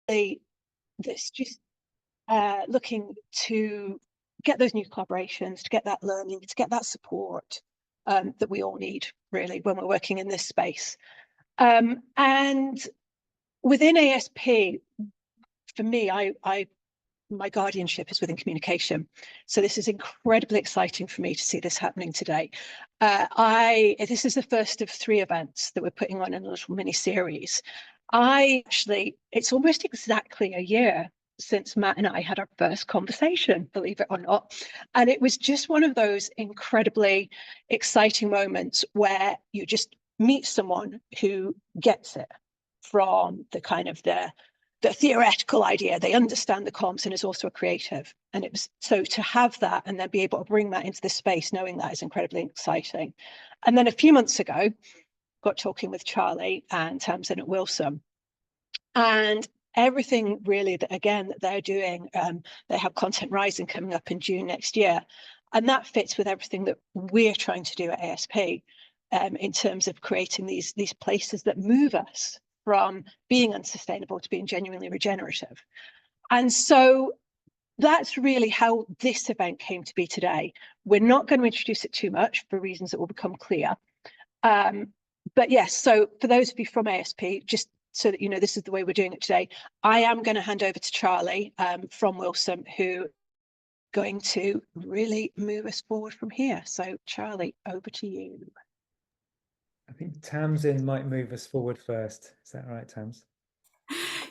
that's just looking to get those new collaborations, to get that learning, to get that support that we all need, really, when we're working in this space. And within ASP, for me, my guardianship is within communication. So this is incredibly exciting for me to see this happening today. This is the first of 3 events that we're putting on in a little mini series. It's almost exactly a year since Matt and I had our first conversation, believe it or not. And it was just one of those incredibly exciting moments where you just meet someone who gets it from the kind of the theoretical idea. They understand the comms and is also a creative. And it was so to have that and then be able to bring that into this space, knowing that is incredibly exciting. And then a few months ago, got talking with Charlie and Tamsin at Wilson, and everything really that they're doing. They have Content Rising coming up in June next year, and that fits with everything that we're trying to do at ASP in terms of creating these places that move us from being unsustainable to being genuinely regenerative. And so that's really how this event came to be today. We're not going to introduce it too much for reasons that will become clear. But yes, so for those of you from ASP, just so that you know, this is the way we're doing it today. I am going to hand over to Charlie from Wilson, who is going to really move us forward from here. So Charlie, over to you. I think Tamsin might move us forward first. Is that right, Tams?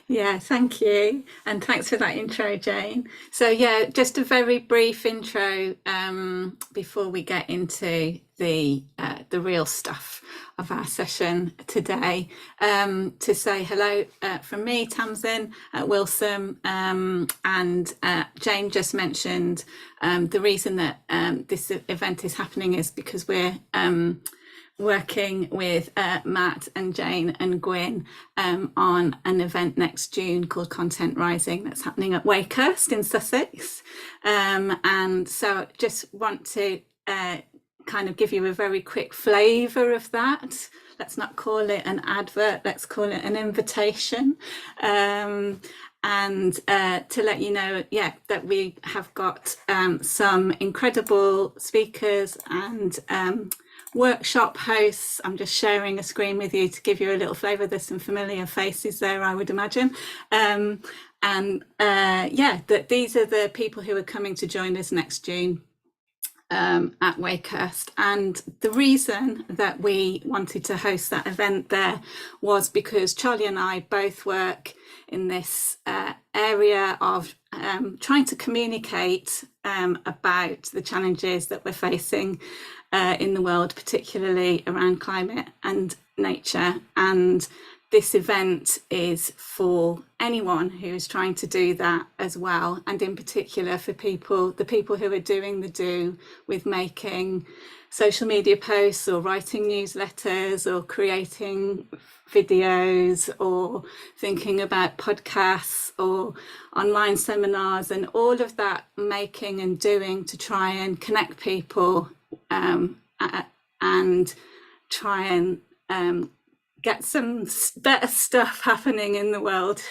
Yeah, thank you. And thanks for that intro, Jane. So yeah, just a very brief intro before we get into the real stuff of our session today. To say hello from me, Tamsin at Wilson, and Jane just mentioned the reason that this event is happening is because we're working with Matt and Jane and Gwyn on an event next June called Content Rising that's happening at Wakehurst in Sussex. And so just want to kind of give you a very quick flavour of that. Let's not call it an advert, let's call it an invitation. And to let you know, yeah, that we have got some incredible speakers and workshop hosts. I'm just sharing a screen with you to give you a little flavour. There's some familiar faces there, I would imagine. Yeah, that these are the people who are coming to join us next June at Wakehurst. And the reason that we wanted to host that event there was because Charlie and I both work in this area of trying to communicate about the challenges that we're facing in the world, particularly around climate and nature. And this event is for anyone who is trying to do that as well, and in particular for the people who are doing the do with making social media posts or writing newsletters or creating videos or thinking about podcasts or online seminars and all of that making and doing to try and connect people and try and get some better stuff happening in the world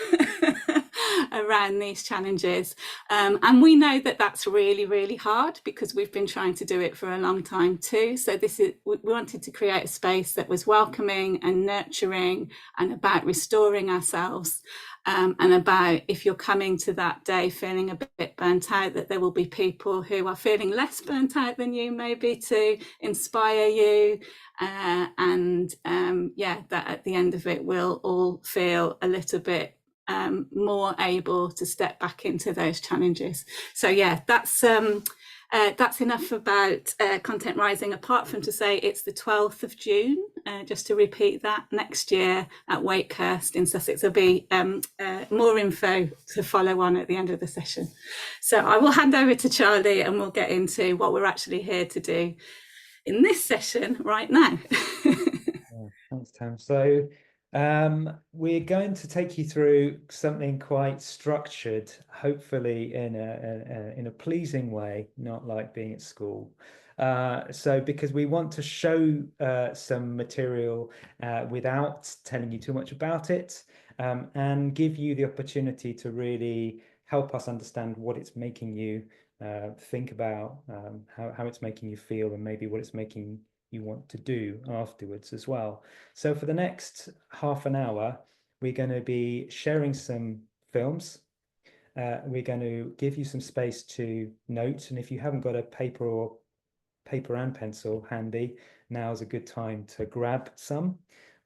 around these challenges. And we know that that's really, really hard because we've been trying to do it for a long time too. So we wanted to create a space that was welcoming and nurturing and about restoring ourselves. And about, if you're coming to that day feeling a bit burnt out, that there will be people who are feeling less burnt out than you, maybe, to inspire you. Yeah, that at the end of it, we'll all feel a little bit more able to step back into those challenges. So yeah, that's enough about Content Rising, apart from to say it's the 12th of June, just to repeat that, next year at Wakehurst in Sussex. There'll be more info to follow on at the end of the session. So I will hand over to Charlie and we'll get into what we're actually here to do in this session right now. Thanks, Tam. So we're going to take you through something quite structured, hopefully in a pleasing way, not like being at school. So because we want to show some material without telling you too much about it, and give you the opportunity to really help us understand what it's making you think about, how it's making you feel, and maybe what it's making you want to do afterwards as well. So for the next half an hour, we're going to be sharing some films. We're going to give you some space to note, and if you haven't got a paper and pencil handy, now is a good time to grab some.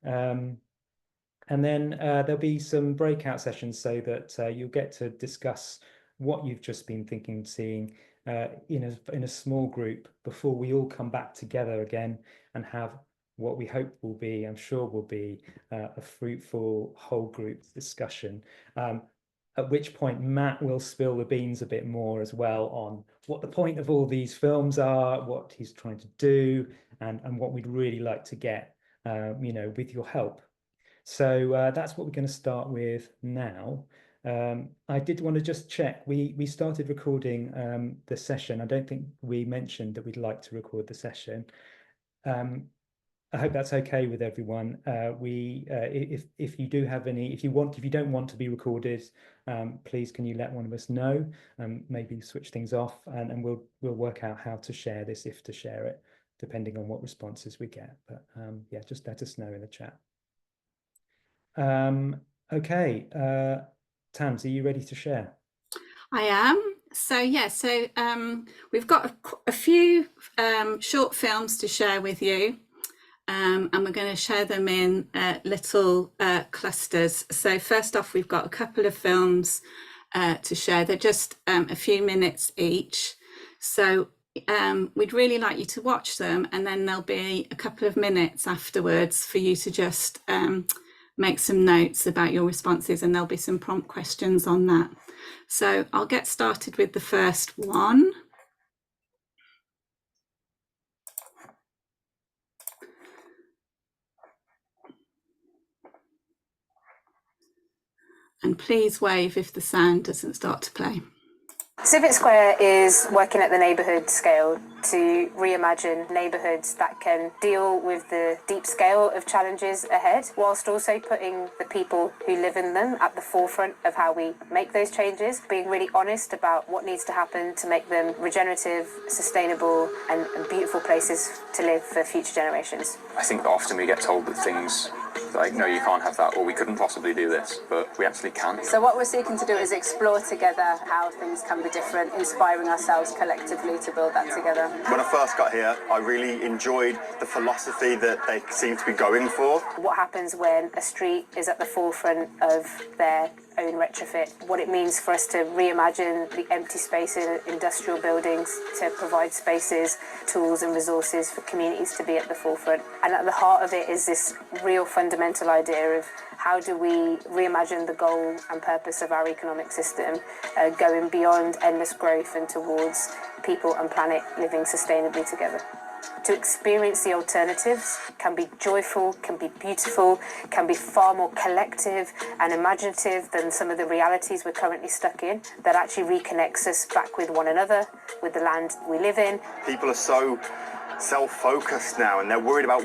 And then there'll be some breakout sessions so that you'll get to discuss what you've just been thinking, seeing in a small group before we all come back together again and have what we hope will be, I'm sure will be, a fruitful whole group discussion. At which point Matt will spill the beans a bit more as well on what the point of all these films are, what he's trying to do, and what we'd really like to get, with your help. So that's what we're going to start with now. I did want to just check, we started recording the session. I don't think we mentioned that we'd like to record the session. I hope that's okay with everyone. If you do have any, if you don't want to be recorded, please can you let one of us know, maybe switch things off, and we'll work out how to share this, if to share it, depending on what responses we get. But yeah, just let us know in the chat. Okay, Tams, are you ready to share? I am. So yeah, we've got a few short films to share with you, and we're going to share them in little clusters. So first off, we've got a couple of films to share. They're just a few minutes each. So we'd really like you to watch them, and then there'll be a couple of minutes afterwards for you to just make some notes about your responses, and there'll be some prompt questions on that. So I'll get started with the first one. And please wave if the sound doesn't start to play. Civic Square is working at the neighbourhood scale to reimagine neighbourhoods that can deal with the deep scale of challenges ahead, whilst also putting the people who live in them at the forefront of how we make those changes, being really honest about what needs to happen to make them regenerative, sustainable and beautiful places to live for future generations. I think that often we get told that things like, no, you can't have that, or we couldn't possibly do this, but we actually can. So what we're seeking to do is explore together how things can be different, inspiring ourselves collectively to build that together. When I first got here, I really enjoyed the philosophy that they seem to be going for. What happens when a street is at the forefront of their own retrofit, what it means for us to reimagine the empty spaces in industrial buildings to provide spaces, tools and resources for communities to be at the forefront. And at the heart of it is this real fundamental idea of how do we reimagine the goal and purpose of our economic system, going beyond endless growth and towards people and planet living sustainably together. To experience the alternatives can be joyful, can be beautiful, can be far more collective and imaginative than some of the realities we're currently stuck in, that actually reconnects us back with one another, with the land we live in. People are so self-focused now, and they're worried about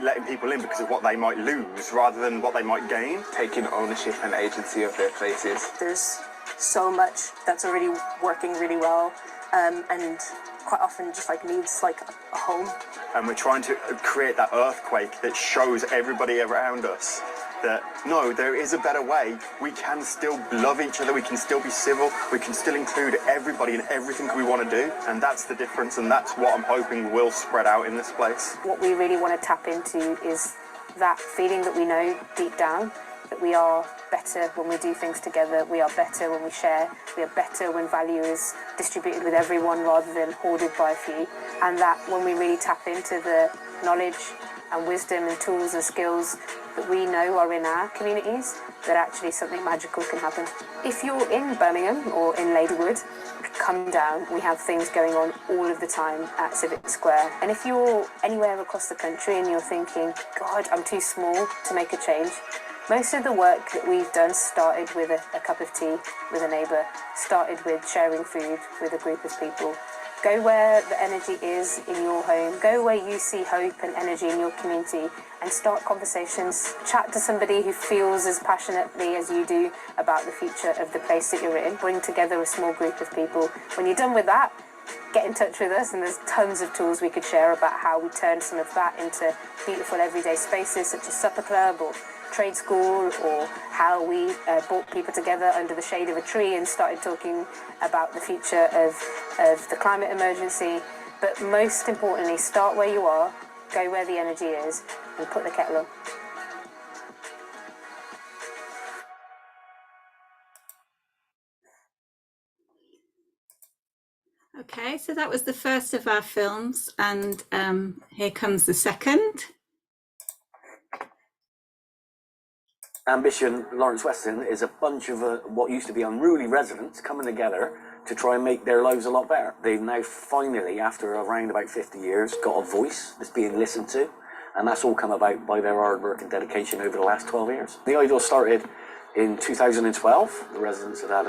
letting people in because of what they might lose rather than what they might gain. Taking ownership and agency of their places. There's so much that's already working really well, and quite often just needs a home. And we're trying to create that earthquake that shows everybody around us that no, there is a better way. We can still love each other, we can still be civil, we can still include everybody in everything we want to do, and that's the difference, and that's what I'm hoping will spread out in this place. What we really want to tap into is that feeling that we know deep down, that we are better when we do things together, we are better when we share, we are better when value is distributed with everyone rather than hoarded by a few, and that when we really tap into the knowledge and wisdom and tools and skills that we know are in our communities, that actually something magical can happen. If you're in Birmingham or in Ladywood, come down. We have things going on all of the time at Civic Square. And if you're anywhere across the country and you're thinking, God, I'm too small to make a change, most of the work that we've done started with a cup of tea with a neighbour, started with sharing food with a group of people, Go where the energy is in your home. Go where you see hope and energy in your community and start conversations. Chat to somebody who feels as passionately as you do about the future of the place that you're in. Bring together a small group of people. When you're done with that, get in touch with us, and there's tons of tools we could share about how we turn some of that into beautiful everyday spaces such as supper club or trade school, or how we brought people together under the shade of a tree and started talking about the future of the climate emergency. But most importantly, start where you are, go where the energy is, and put the kettle on. Okay, so that was the first of our films, and here comes the second. Ambition Lawrence Weston is a bunch of what used to be unruly residents coming together to try and make their lives a lot better. They've now finally, after around about 50 years, got a voice that's being listened to, and that's all come about by their hard work and dedication over the last 12 years. The idea started in 2012. The residents had had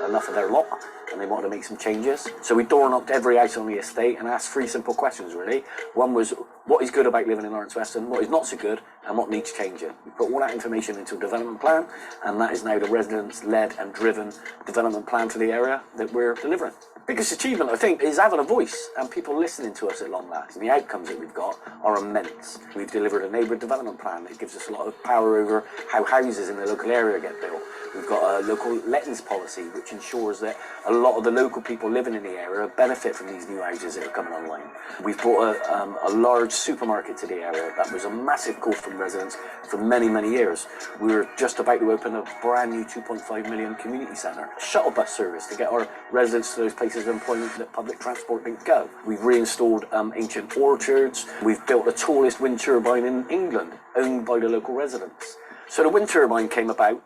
enough of their lot, and they wanted to make some changes. So we door knocked every house on the estate and asked three simple questions, really. One was, what is good about living in Lawrence Weston? What is not so good? And what needs changing? We put all that information into a development plan, and that is now the residents-led and driven development plan for the area that we're delivering. Biggest achievement, I think, is having a voice and people listening to us at long last. And the outcomes that we've got are immense. We've delivered a neighbourhood development plan that gives us a lot of power over how houses in the local area get built. We've got a local lettings policy which ensures that a lot of the local people living in the area benefit from these new houses that are coming online. We've brought a large supermarket to the area. That was a massive call from residents for many, many years. We were just about to open a brand new 2.5 million community centre. Shuttle bus service to get our residents to those places of employment that public transport didn't go. We've reinstalled ancient orchards. We've built the tallest wind turbine in England, owned by the local residents. So the wind turbine came about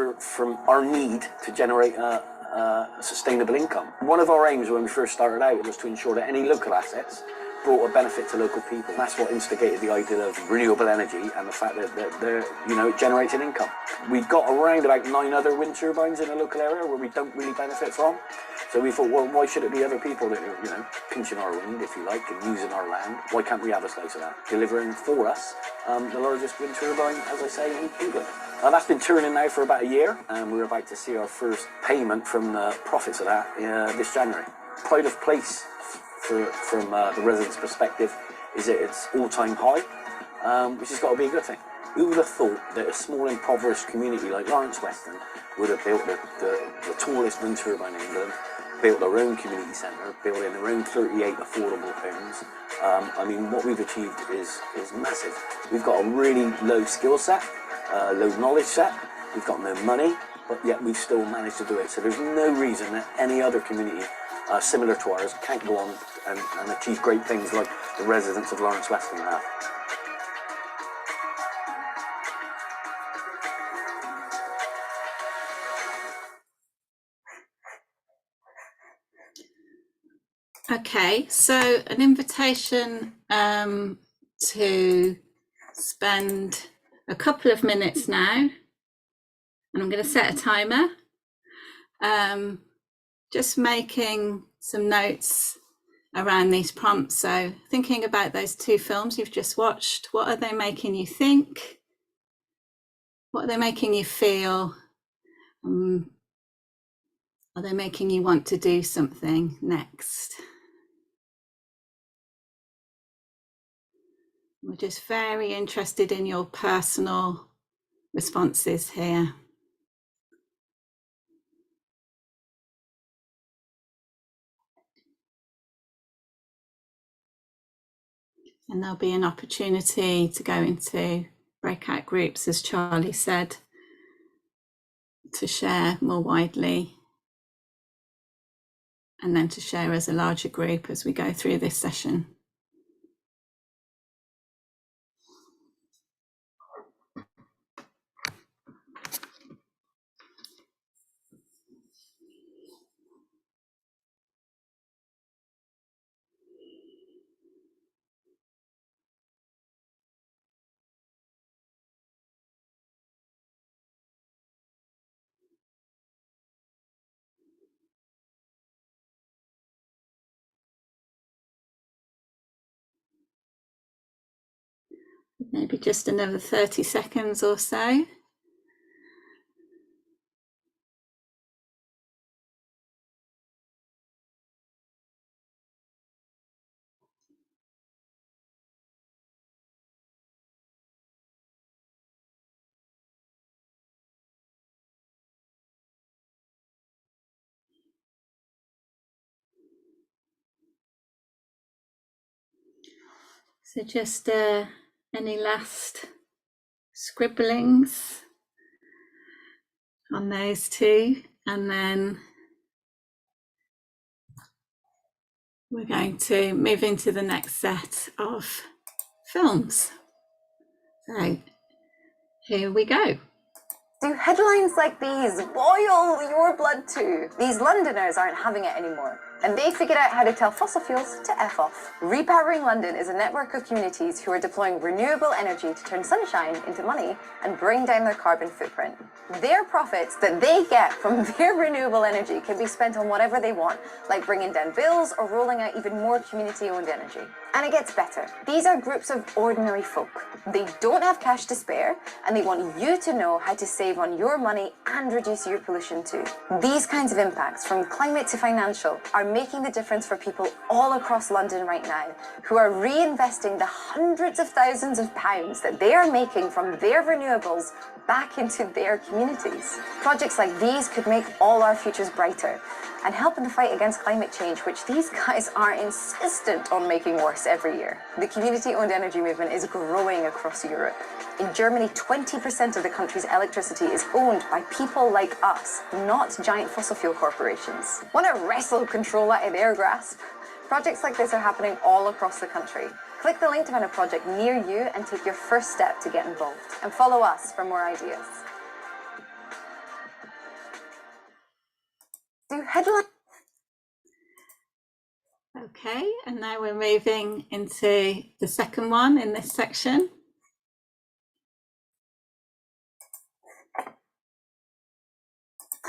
from our need to generate a sustainable income. One of our aims when we first started out was to ensure that any local assets brought a benefit to local people. That's what instigated the idea of renewable energy and the fact that it generates an income. We've got around about 9 other wind turbines in the local area where we don't really benefit from. So we thought, well, why should it be other people that are, pinching our wind, if you like, and using our land? Why can't we have a slice of that? Delivering for us the largest wind turbine, as I say, in England. That's been turning now for about a year, and we're about to see our first payment from the profits of that this January. Pride of place from the residents' perspective is at its all-time high, which has got to be a good thing. Who would have thought that a small impoverished community like Lawrence Weston would have built the tallest wind turbine in England, built their own community centre, built in their own 38 affordable homes. What we've achieved is massive. We've got a really low skill set, low knowledge set, we've got no money, but yet we've still managed to do it. So there's no reason that any other community similar to ours can't go on and achieve great things like the residents of Lawrence Weston have. Okay, so an invitation to spend a couple of minutes now, and I'm going to set a timer, just making some notes around these prompts. So thinking about those 2 films you've just watched, what are they making you think? What are they making you feel? Are they making you want to do something next? We're just very interested in your personal responses here. And there'll be an opportunity to go into breakout groups, as Charlie said, to share more widely, and then to share as a larger group as we go through this session. Maybe just another 30 seconds or so. So just any last scribblings on those two, and then we're going to move into the next set of films. So here we go. Do headlines like these boil your blood too? These Londoners aren't having it anymore, and they figured out how to tell fossil fuels to F off. Repowering London is a network of communities who are deploying renewable energy to turn sunshine into money and bring down their carbon footprint. Their profits that they get from their renewable energy can be spent on whatever they want, like bringing down bills or rolling out even more community-owned energy. And it gets better. These are groups of ordinary folk. They don't have cash to spare, and they want you to know how to save on your money and reduce your pollution too. These kinds of impacts, from climate to financial, are making the difference for people all across London right now, who are reinvesting the hundreds of thousands of pounds that they are making from their renewables back into their communities. Projects like these could make all our futures brighter and help in the fight against climate change, which these guys are insistent on making worse every year. The community-owned energy movement is growing across Europe. In Germany, 20% of the country's electricity is owned by people like us, not giant fossil fuel corporations. Want to wrestle control out of their grasp? Projects like this are happening all across the country. Click the link to find a project near you and take your first step to get involved. And follow us for more ideas. Do headlines... Okay, and now we're moving into the second one in this section.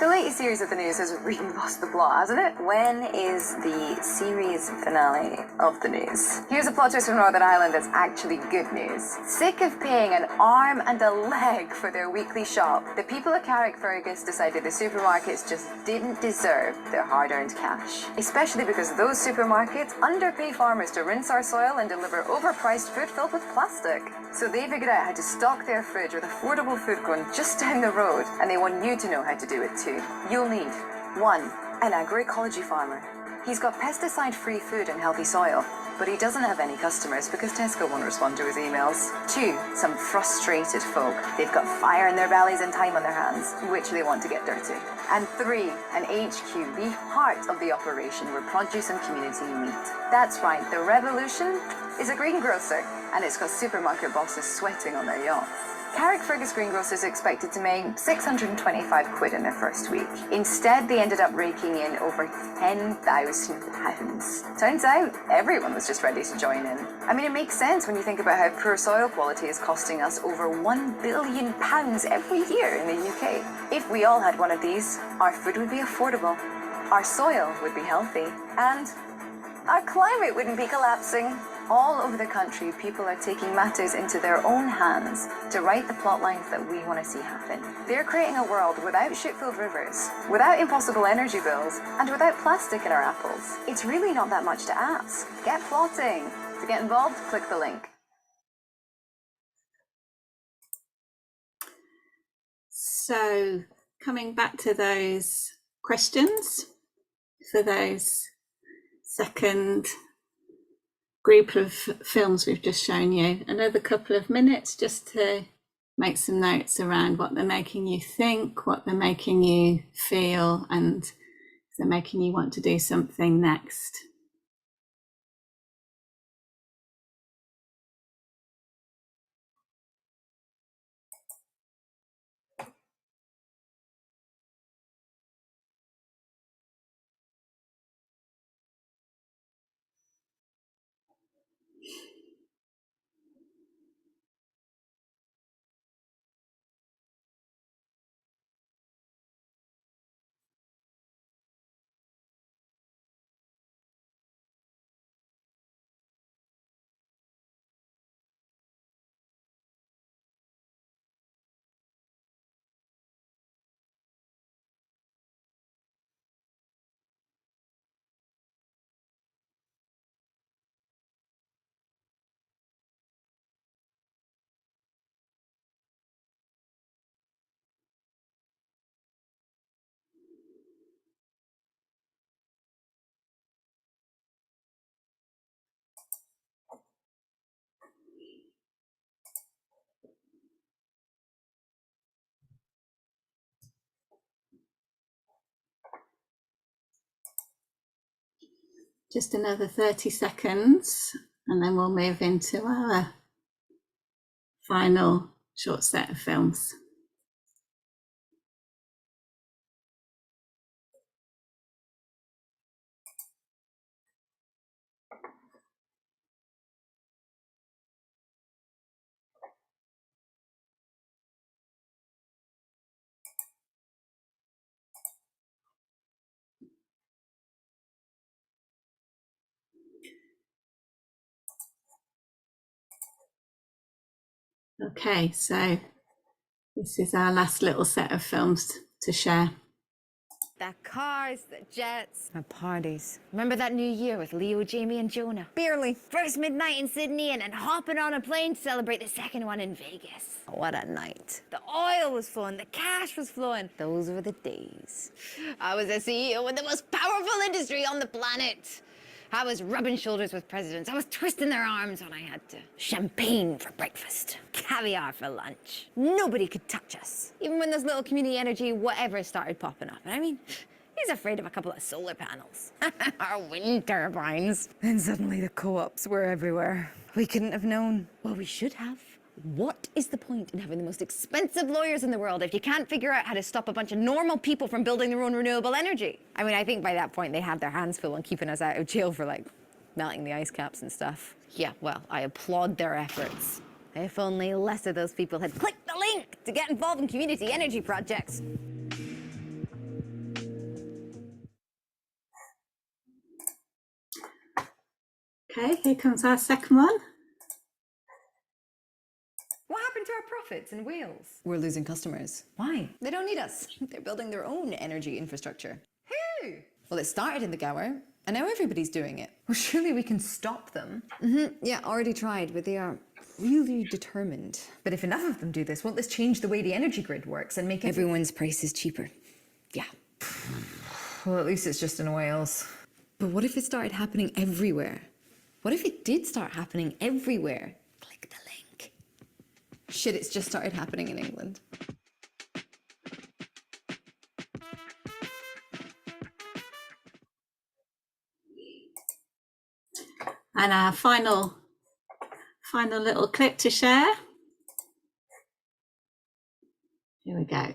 The latest series of the news has really lost the plot, hasn't it? When is the series finale of the news? Here's a plot twist from Northern Ireland that's actually good news. Sick of paying an arm and a leg for their weekly shop, the people of Carrickfergus decided the supermarkets just didn't deserve their hard-earned cash. Especially because those supermarkets underpay farmers to rinse our soil and deliver overpriced food filled with plastic. So they figured out how to stock their fridge with affordable food going just down the road, and they want you to know how to do it too. You'll need 1. An agroecology farmer. He's got pesticide-free food and healthy soil, but he doesn't have any customers because Tesco won't respond to his emails. 2. Some frustrated folk. They've got fire in their bellies and time on their hands, which they want to get dirty. And 3. An HQ, the heart of the operation where produce and community meet. That's right, the revolution is a greengrocer, and it's got supermarket bosses sweating on their yachts. Carrickfergus greengrocers expected to make 625 quid in their first week. Instead, they ended up raking in over £10,000. Turns out, everyone was just ready to join in. I mean, it makes sense when you think about how poor soil quality is costing us over £1 billion every year in the UK. If we all had one of these, our food would be affordable, our soil would be healthy, and our climate wouldn't be collapsing. All over the country, people are taking matters into their own hands to write the plot lines that we want to see happen. They're creating a world without shit-filled rivers, without impossible energy bills, and without plastic in our apples. It's really not that much to ask. Get plotting. To get involved, click the link. So coming back to those questions for those second group of films we've just shown you, another couple of minutes just to make some notes around what they're making you think, what they're making you feel, and if they're making you want to do something next. Just another 30 seconds and then we'll move into our final short set of films. Okay, so this is our last little set of films to share. The cars, the jets, the parties. Remember that New Year with Leo, Jamie, and Jonah? Barely. First midnight in Sydney and then hopping on a plane to celebrate the second one in Vegas. What a night. The oil was flowing, the cash was flowing. Those were the days. I was a CEO in the most powerful industry on the planet. I was rubbing shoulders with presidents. I was twisting their arms when I had to. Champagne for breakfast. Caviar for lunch. Nobody could touch us. Even when those little community energy whatever started popping up. And I mean, he's afraid of a couple of solar panels. Or wind turbines. And suddenly the co-ops were everywhere. We couldn't have known. Well, we should have. What is the point in having the most expensive lawyers in the world if you can't figure out how to stop a bunch of normal people from building their own renewable energy? I mean, I think by that point they had their hands full on keeping us out of jail for, like, melting the ice caps and stuff. Yeah, well, I applaud their efforts. If only less of those people had clicked the link to get involved in community energy projects. Okay, here comes our second one. What happened to our profits in Wales? We're losing customers. Why? They don't need us. They're building their own energy infrastructure. Who? Well, it started in the Gower, and now everybody's doing it. Well, surely we can stop them. Yeah, already tried, but they are really determined. But if enough of them do this, won't this change the way the energy grid works and make everyone's prices cheaper? Yeah. Well, at least it's just in Wales. But what if it started happening everywhere? What if it did start happening everywhere? Click the link. Shit, it's just started happening in England. And our final little clip to share. Here we go.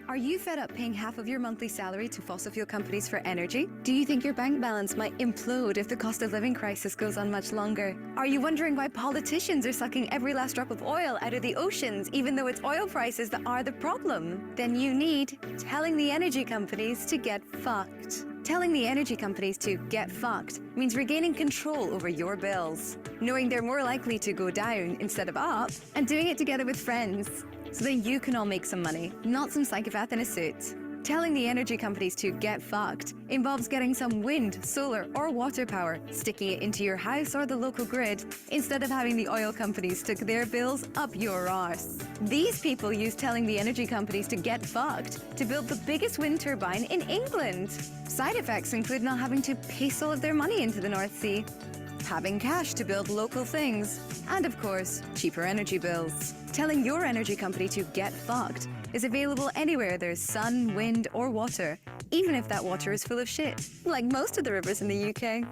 Are you fed up paying half of your monthly salary to fossil fuel companies for energy? Do you think your bank balance might implode if the cost of living crisis goes on much longer? Are you wondering why politicians are sucking every last drop of oil out of the oceans, even though it's oil prices that are the problem? Then you need telling the energy companies to get fucked. Telling the energy companies to get fucked means regaining control over your bills, knowing they're more likely to go down instead of up, and doing it together with friends, so that you can all make some money, not some psychopath in a suit. Telling the energy companies to get fucked involves getting some wind, solar, or water power, sticking it into your house or the local grid, instead of having the oil companies stick their bills up your arse. These people use telling the energy companies to get fucked to build the biggest wind turbine in England. Side effects include not having to paste all of their money into the North Sea, having cash to build local things, and of course, cheaper energy bills. Telling your energy company to get fucked is available anywhere there's sun, wind, or water, even if that water is full of shit, like most of the rivers in the UK.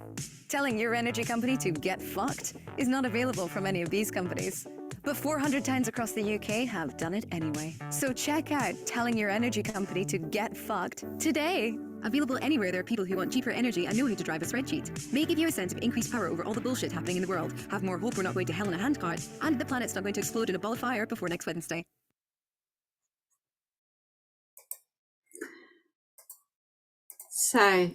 Telling your energy company to get fucked is not available from any of these companies, but 400 towns across the UK have done it anyway. So check out telling your energy company to get fucked today. Available anywhere there are people who want cheaper energy and know how to drive a spreadsheet. May give you a sense of increased power over all the bullshit happening in the world. Have more hope we're not going to hell in a handcart, and the planet's not going to explode in a ball of fire before next Wednesday. So,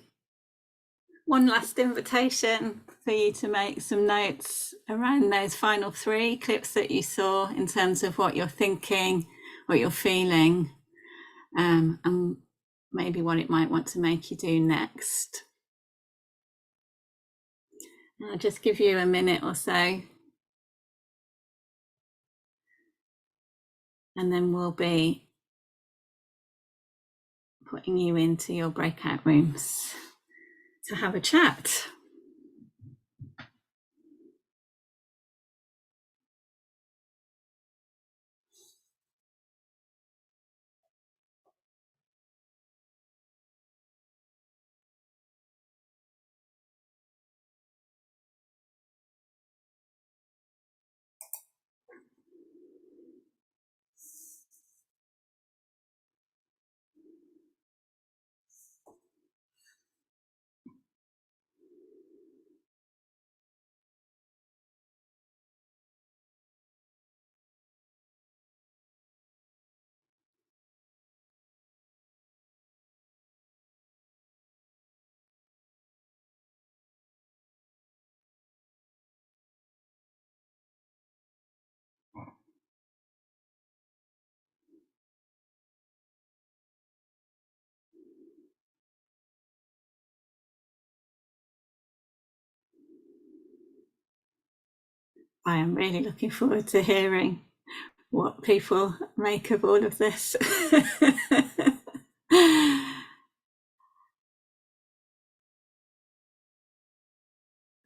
one last invitation for you to make some notes around those final three clips that you saw in terms of what you're thinking, what you're feeling, and maybe what it might want to make you do next. I'll just give you a minute or so, and then we'll be putting you into your breakout rooms to have a chat. I am really looking forward to hearing what people make of all of this.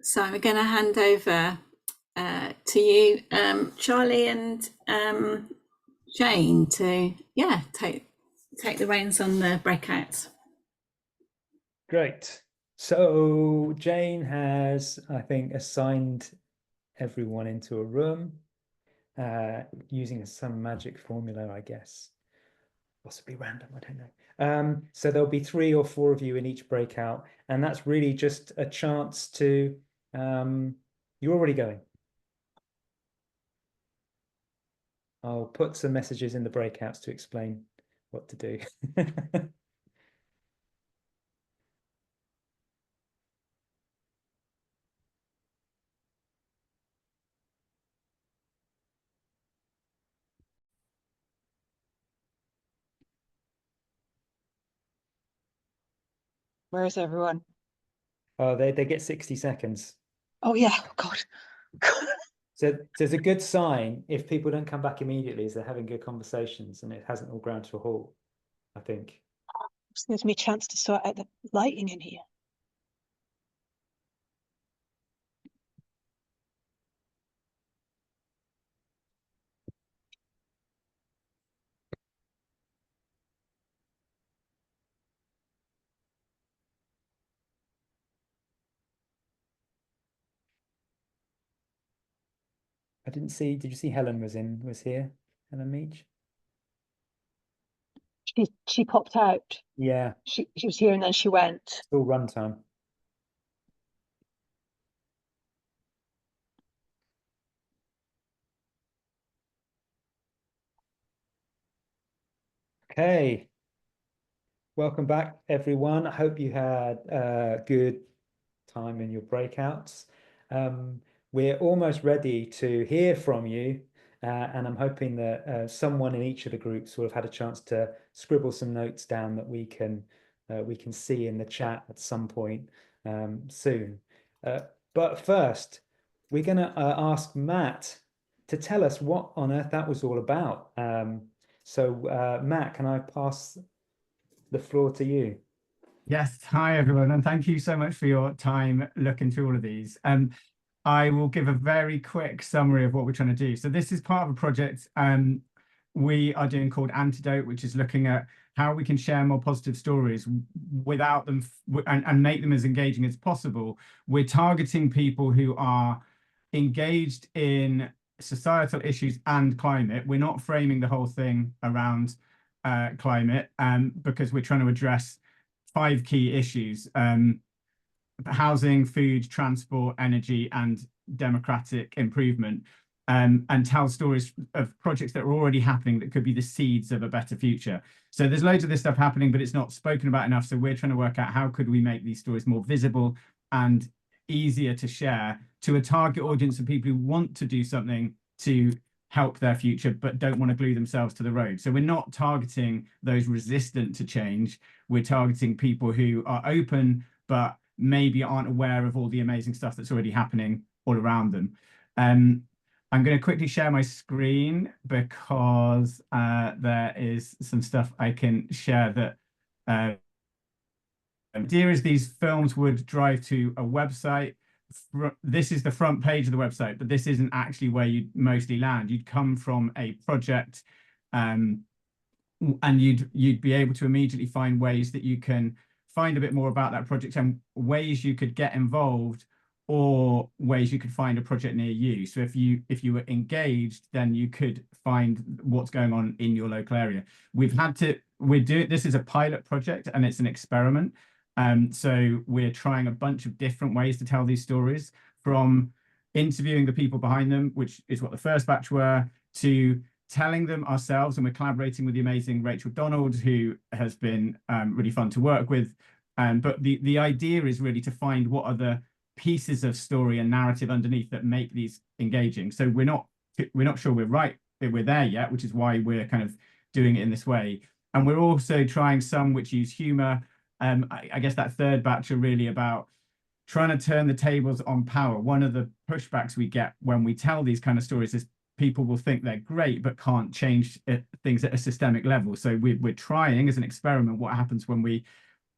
So I'm going to hand over to you, Charlie and Jane, to take the reins on the breakouts. Great. So Jane has, I think, assigned everyone into a room using some magic formula, I guess. Possibly random, I don't know. So there'll be 3 or 4 of you in each breakout, and that's really just a chance to, you're already going. I'll put some messages in the breakouts to explain what to do. Where is everyone? Oh, they get 60 seconds. Oh yeah, God. So there's a good sign if people don't come back immediately is they're having good conversations and it hasn't all ground to a halt, I think. Just gives me a chance to sort out the lighting in here. I didn't see, did you see Helen was here? Helen Meach? She popped out. Yeah. She was here and then she went. Still runtime. Okay. Welcome back, everyone. I hope you had a good time in your breakouts. We're almost ready to hear from you, and I'm hoping that someone in each of the groups will have had a chance to scribble some notes down that we can see in the chat at some point soon. But first, we're going to ask Matt to tell us what on earth that was all about. So Matt, can I pass the floor to you? Yes, hi everyone, and thank you so much for your time looking through all of these. I will give a very quick summary of what we're trying to do. So this is part of a project we are doing called Antidote, which is looking at how we can share more positive stories without them and make them as engaging as possible. We're targeting people who are engaged in societal issues and climate. We're not framing the whole thing around climate because we're trying to address 5 key issues: housing, food, transport, energy, and democratic improvement, and tell stories of projects that are already happening that could be the seeds of a better future. So there's loads of this stuff happening, but it's not spoken about enough. So we're trying to work out how could we make these stories more visible and easier to share to a target audience of people who want to do something to help their future but don't want to glue themselves to the road. So we're not targeting those resistant to change. We're targeting people who are open but maybe aren't aware of all the amazing stuff that's already happening all around them. I'm going to quickly share my screen because there is some stuff I can share that the idea is these films would drive to a website. This is the front page of the website, but this isn't actually where you'd mostly land. You'd come from a project and you'd be able to immediately find ways that you can find a bit more about that project and ways you could get involved or ways you could find a project near you. So if you were engaged, then you could find what's going on in your local area. This is a pilot project and it's an experiment. So we're trying a bunch of different ways to tell these stories, from interviewing the people behind them, which is what the first batch were, to telling them ourselves, and we're collaborating with the amazing Rachel Donald, who has been really fun to work with. But the idea is really to find what are the pieces of story and narrative underneath that make these engaging. So we're not sure we're there yet, which is why we're kind of doing it in this way. And we're also trying some which use humor. I guess that third batch are really about trying to turn the tables on power. One of the pushbacks we get when we tell these kind of stories is people will think they're great but can't change things at a systemic level. So we're trying as an experiment what happens when we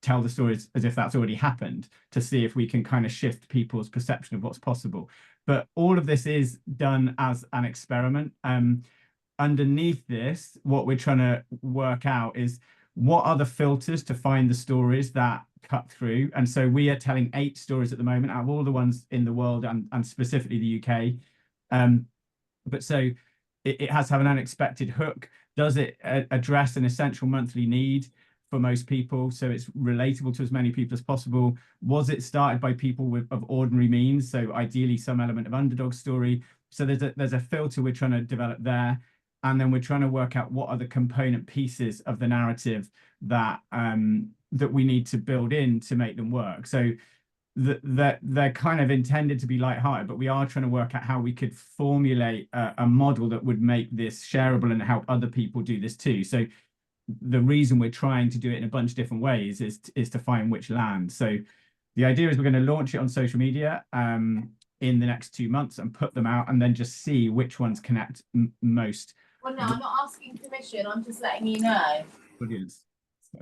tell the stories as if that's already happened, to see if we can kind of shift people's perception of what's possible. But all of this is done as an experiment. Underneath this, what we're trying to work out is what are the filters to find the stories that cut through. And so we are telling 8 stories at the moment out of all the ones in the world, and specifically the UK. But so it has to have an unexpected hook. Does it address an essential monthly need for most people, so it's relatable to as many people as possible? Was it started by people of ordinary means, so ideally some element of underdog story? So there's a filter we're trying to develop there, and then we're trying to work out what are the component pieces of the narrative that that we need to build in to make them work. So they're kind of intended to be lighthearted, but we are trying to work out how we could formulate a model that would make this shareable and help other people do this too. So the reason we're trying to do it in a bunch of different ways is to find which lands. So the idea is we're going to launch it on social media in the next 2 months and put them out, and then just see which ones connect most. Well, no, I'm not asking permission. I'm just letting you know. Audience.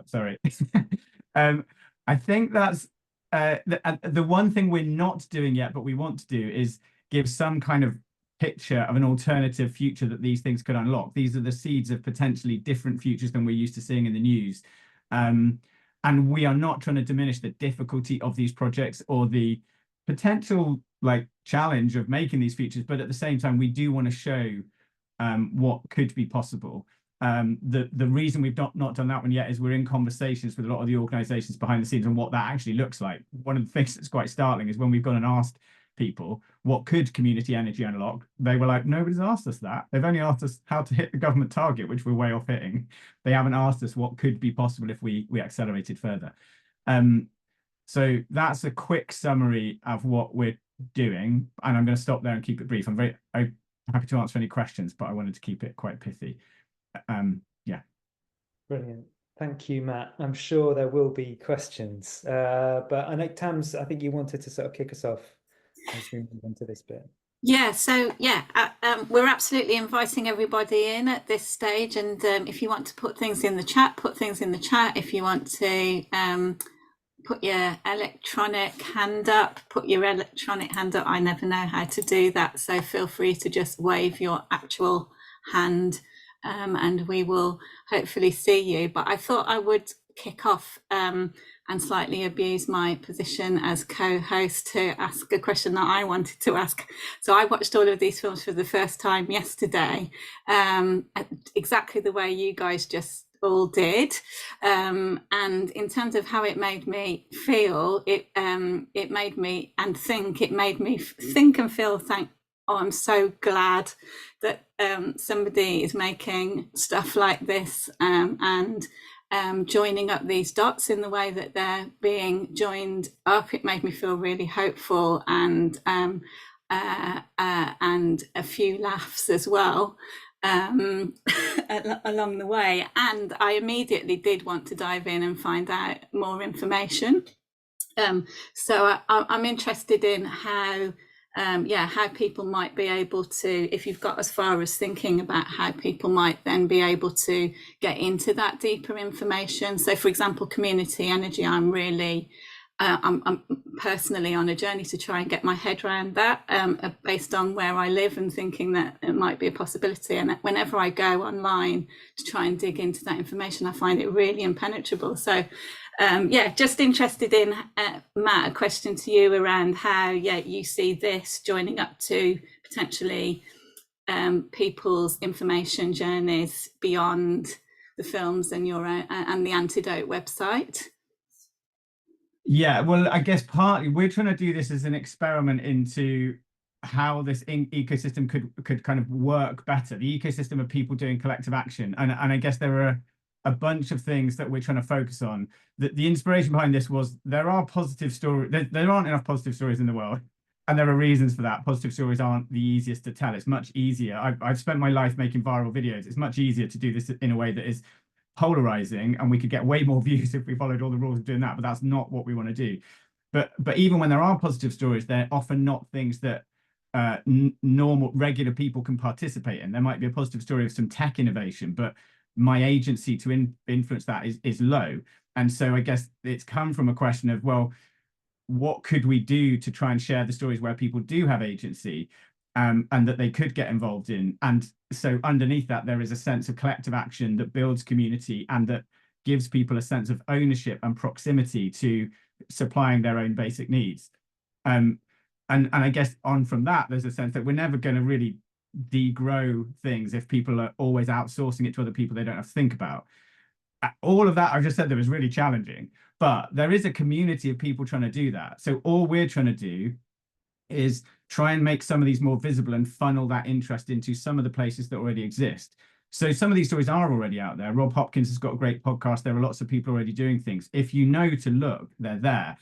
Sorry. I think that's the one thing we're not doing yet, but we want to do, is give some kind of picture of an alternative future that these things could unlock. These are the seeds of potentially different futures than we're used to seeing in the news. And we are not trying to diminish the difficulty of these projects or the potential challenge of making these features, but at the same time, we do want to show what could be possible. The reason we've not done that one yet is we're in conversations with a lot of the organizations behind the scenes on what that actually looks like. One of the things that's quite startling is when we've gone and asked people, what could community energy unlock? They were like, nobody's asked us that. They've only asked us how to hit the government target, which we're way off hitting. They haven't asked us what could be possible if we accelerated further. So that's a quick summary of what we're doing. And I'm going to stop there and keep it brief. I'm very happy to answer any questions, but I wanted to keep it quite pithy. Yeah. Brilliant. Thank you, Matt. I'm sure there will be questions. But I know, Tams, I think you wanted to sort of kick us off as we move on to this bit. Yeah, so we're absolutely inviting everybody in at this stage, and if you want to put things in the chat, put things in the chat. If you want to put your electronic hand up, I never know how to do that, so feel free to just wave your actual hand and we will hopefully see you. But I thought I would kick off and slightly abuse my position as co-host to ask a question that I wanted to ask. So I watched all of these films for the first time yesterday, exactly the way you guys just all did, and in terms of how it made me feel, it made me think and feel I'm so glad that somebody is making stuff like this and joining up these dots in the way that they're being joined up. It made me feel really hopeful and a few laughs as well along the way. And I immediately did want to dive in and find out more information. So I'm interested in how people might be able to, if you've got as far as thinking about how people might then be able to get into that deeper information. So for example, community energy, I'm personally on a journey to try and get my head around that, based on where I live and thinking that it might be a possibility. And whenever I go online to try and dig into that information, I find it really impenetrable. So just interested in, Matt, a question to you around how you see this joining up to potentially people's information journeys beyond the films and your own, and the Antidote website. Yeah, well, I guess partly we're trying to do this as an experiment into how this ecosystem could kind of work better, the ecosystem of people doing collective action. And I guess there are a bunch of things that we're trying to focus on. The inspiration behind this was there are positive stories. There aren't enough positive stories in the world, and there are reasons for that. Positive stories aren't the easiest to tell. It's much easier. I've spent my life making viral videos. It's much easier to do this in a way that is polarizing, and we could get way more views if we followed all the rules of doing that, but that's not what we want to do. But even when there are positive stories, they're often not things that normal regular people can participate in. There might be a positive story of some tech innovation, but my agency to influence that is low. And so I guess it's come from a question of, well, what could we do to try and share the stories where people do have agency, and that they could get involved in? And so underneath that, there is a sense of collective action that builds community and that gives people a sense of ownership and proximity to supplying their own basic needs. And I guess on from that, there's a sense that we're never going to really degrow things if people are always outsourcing it to other people they don't have to think about. All of that I've just said that was really challenging, but there is a community of people trying to do that. So all we're trying to do is try and make some of these more visible and funnel that interest into some of the places that already exist. So some of these stories are already out there. Rob Hopkins has got a great podcast. There are lots of people already doing things. If you know to look, they're there.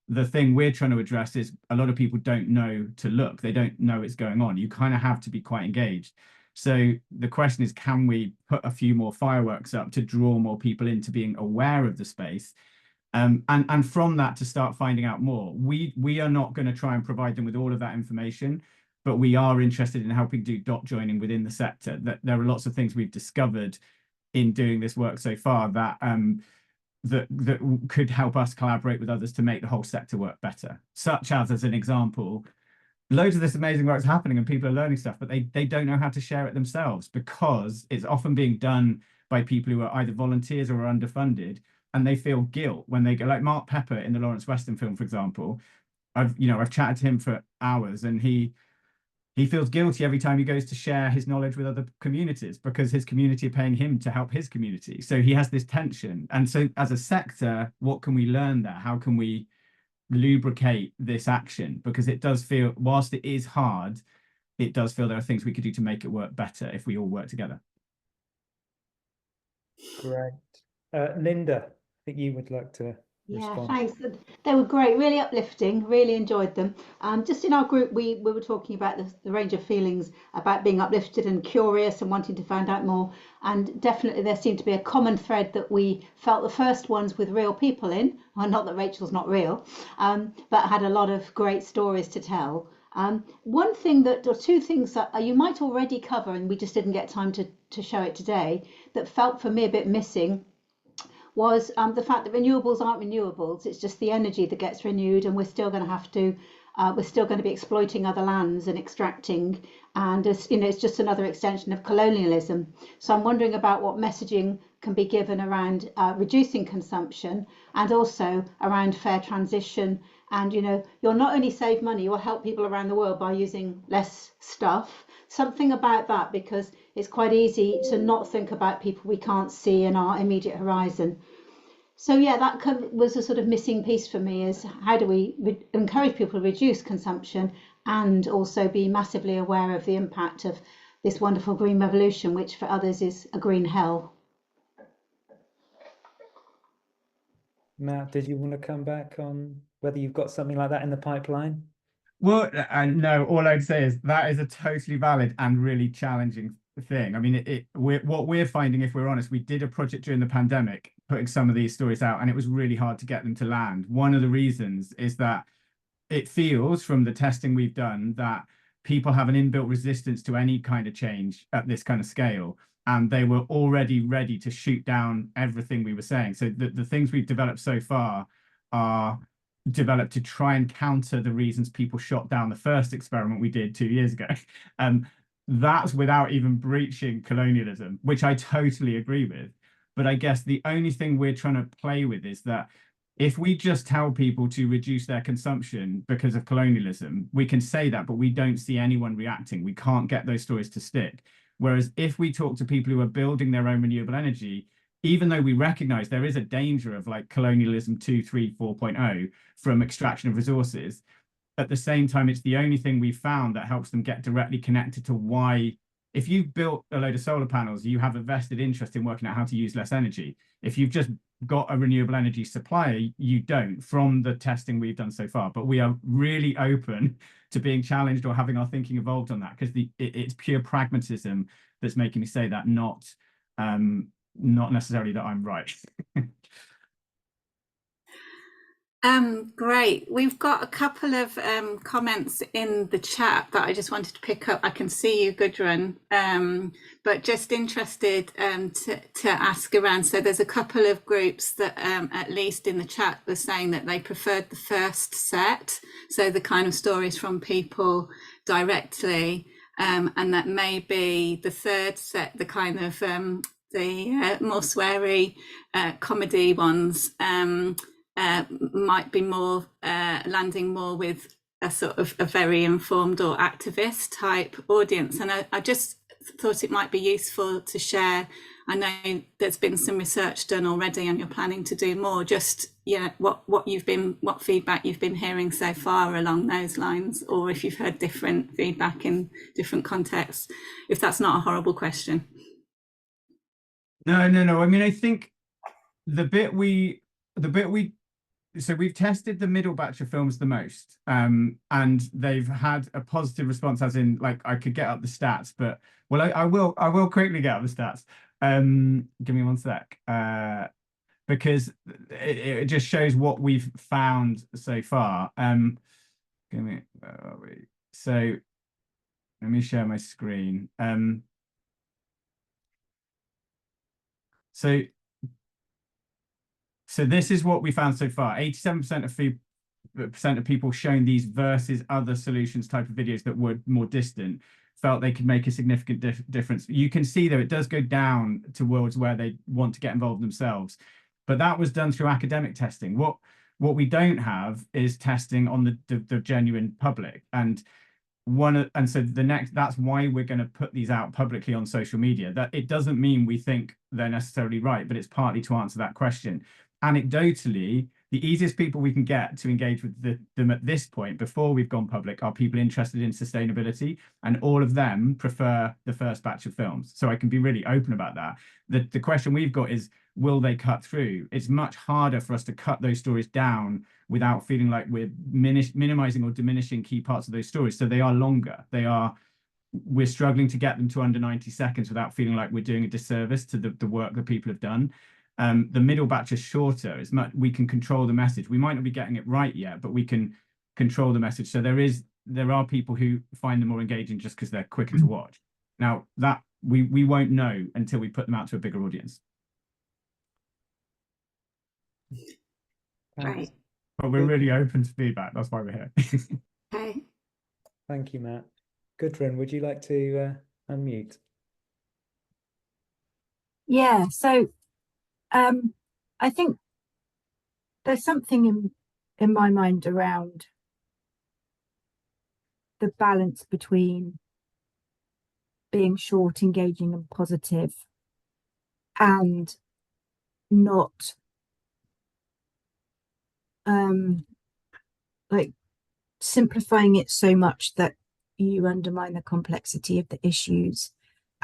The thing we're trying to address is a lot of people don't know to look. They don't know it's going on. You kind of have to be quite engaged. So the question is, can we put a few more fireworks up to draw more people into being aware of the space? And from that to start finding out more. We are not going to try and provide them with all of that information, but we are interested in helping do dot joining within the sector. That there are lots of things we've discovered in doing this work so far that that could help us collaborate with others to make the whole sector work better. Such as an example, loads of this amazing work's happening and people are learning stuff, but they don't know how to share it themselves because it's often being done by people who are either volunteers or are underfunded, and they feel guilt when they go, like Mark Pepper in the Lawrence Weston film, for example. I've chatted to him for hours, and he feels guilty every time he goes to share his knowledge with other communities because his community are paying him to help his community. So he has this tension. And so as a sector, what can we learn there? How can we lubricate this action? Because it does feel, whilst it is hard, it does feel there are things we could do to make it work better if we all work together. Great. Linda, I think you would like to respond. Thanks. They were great, really uplifting, really enjoyed them. Just in our group, we were talking about the range of feelings about being uplifted and curious and wanting to find out more. And definitely there seemed to be a common thread that we felt the first ones with real people in, well, not that Rachel's not real, but had a lot of great stories to tell. One thing or two things that you might already cover, and we just didn't get time to show it today, that felt for me a bit missing was the fact that renewables aren't renewables. It's just the energy that gets renewed, and we're still going to have to, we're still going to be exploiting other lands and extracting, and it's just another extension of colonialism. So I'm wondering about what messaging can be given around reducing consumption and also around fair transition. And you'll not only save money, you'll help people around the world by using less stuff. Something about that, because it's quite easy to not think about people we can't see in our immediate horizon. So yeah, that was a sort of missing piece for me, is how do we encourage people to reduce consumption and also be massively aware of the impact of this wonderful green revolution, which for others is a green hell. Matt, did you want to come back on whether you've got something like that in the pipeline? Well, no, all I'd say is that is a totally valid and really challenging thing. I mean, what we're finding, if we're honest, we did a project during the pandemic, putting some of these stories out, and it was really hard to get them to land. One of the reasons is that it feels from the testing we've done that people have an inbuilt resistance to any kind of change at this kind of scale. And they were already ready to shoot down everything we were saying. So the things we've developed so far are developed to try and counter the reasons people shot down the first experiment we did 2 years ago. That's without even breaching colonialism, which I totally agree with. But I guess the only thing we're trying to play with is that if we just tell people to reduce their consumption because of colonialism, we can say that, but we don't see anyone reacting. We can't get those stories to stick. Whereas if we talk to people who are building their own renewable energy, even though we recognize there is a danger of like colonialism 2, 3, 4.0 from extraction of resources, at the same time, it's the only thing we've found that helps them get directly connected to why. If you've built a load of solar panels, you have a vested interest in working out how to use less energy. If you've just got a renewable energy supplier, you don't, from the testing we've done so far. But we are really open to being challenged or having our thinking evolved on that, because it's pure pragmatism that's making me say that, not necessarily that I'm right. Great. We've got a couple of comments in the chat that I just wanted to pick up. I can see you, Gudrun, but just interested to ask around. So there's a couple of groups that, at least in the chat, were saying that they preferred the first set, so the kind of stories from people directly, and that maybe the third set, the kind of the more sweary comedy ones, might be more landing more with a sort of a very informed or activist type audience. And I just thought it might be useful to share. I know there's been some research done already and you're planning to do more. Just what feedback you've been hearing so far along those lines, or if you've heard different feedback in different contexts, if that's not a horrible question. No. I mean, I think so we've tested the middle batch of films the most, and they've had a positive response, as in, like, I could get up the stats, but I will quickly get up the stats. Give me one sec, because it just shows what we've found so far. Where are we? So let me share my screen. So this is what we found so far. 87% of people showing these versus other solutions type of videos that were more distant felt they could make a significant difference. You can see, though, it does go down towards where they want to get involved themselves. But that was done through academic testing. What we don't have is testing on the genuine public. And so that's why we're going to put these out publicly on social media. That it doesn't mean we think they're necessarily right, but it's partly to answer that question. Anecdotally, the easiest people we can get to engage with them at this point, before we've gone public, are people interested in sustainability, and all of them prefer the first batch of films. So I can be really open about that. The question we've got is, will they cut through? It's much harder for us to cut those stories down without feeling like we're minimizing or diminishing key parts of those stories. So they are longer. We're struggling to get them to under 90 seconds without feeling like we're doing a disservice to the work that people have done. The middle batch is shorter. We can control the message. We might not be getting it right yet, but we can control the message. So there are people who find them more engaging just because they're quicker to watch. Now, that we won't know until we put them out to a bigger audience. Right. But we're really open to feedback. That's why we're here. Okay. Thank you, Matt. Gudrun, would you like to unmute? Yeah, so I think there's something in my mind around the balance between being short, engaging and positive, and not like simplifying it so much that you undermine the complexity of the issues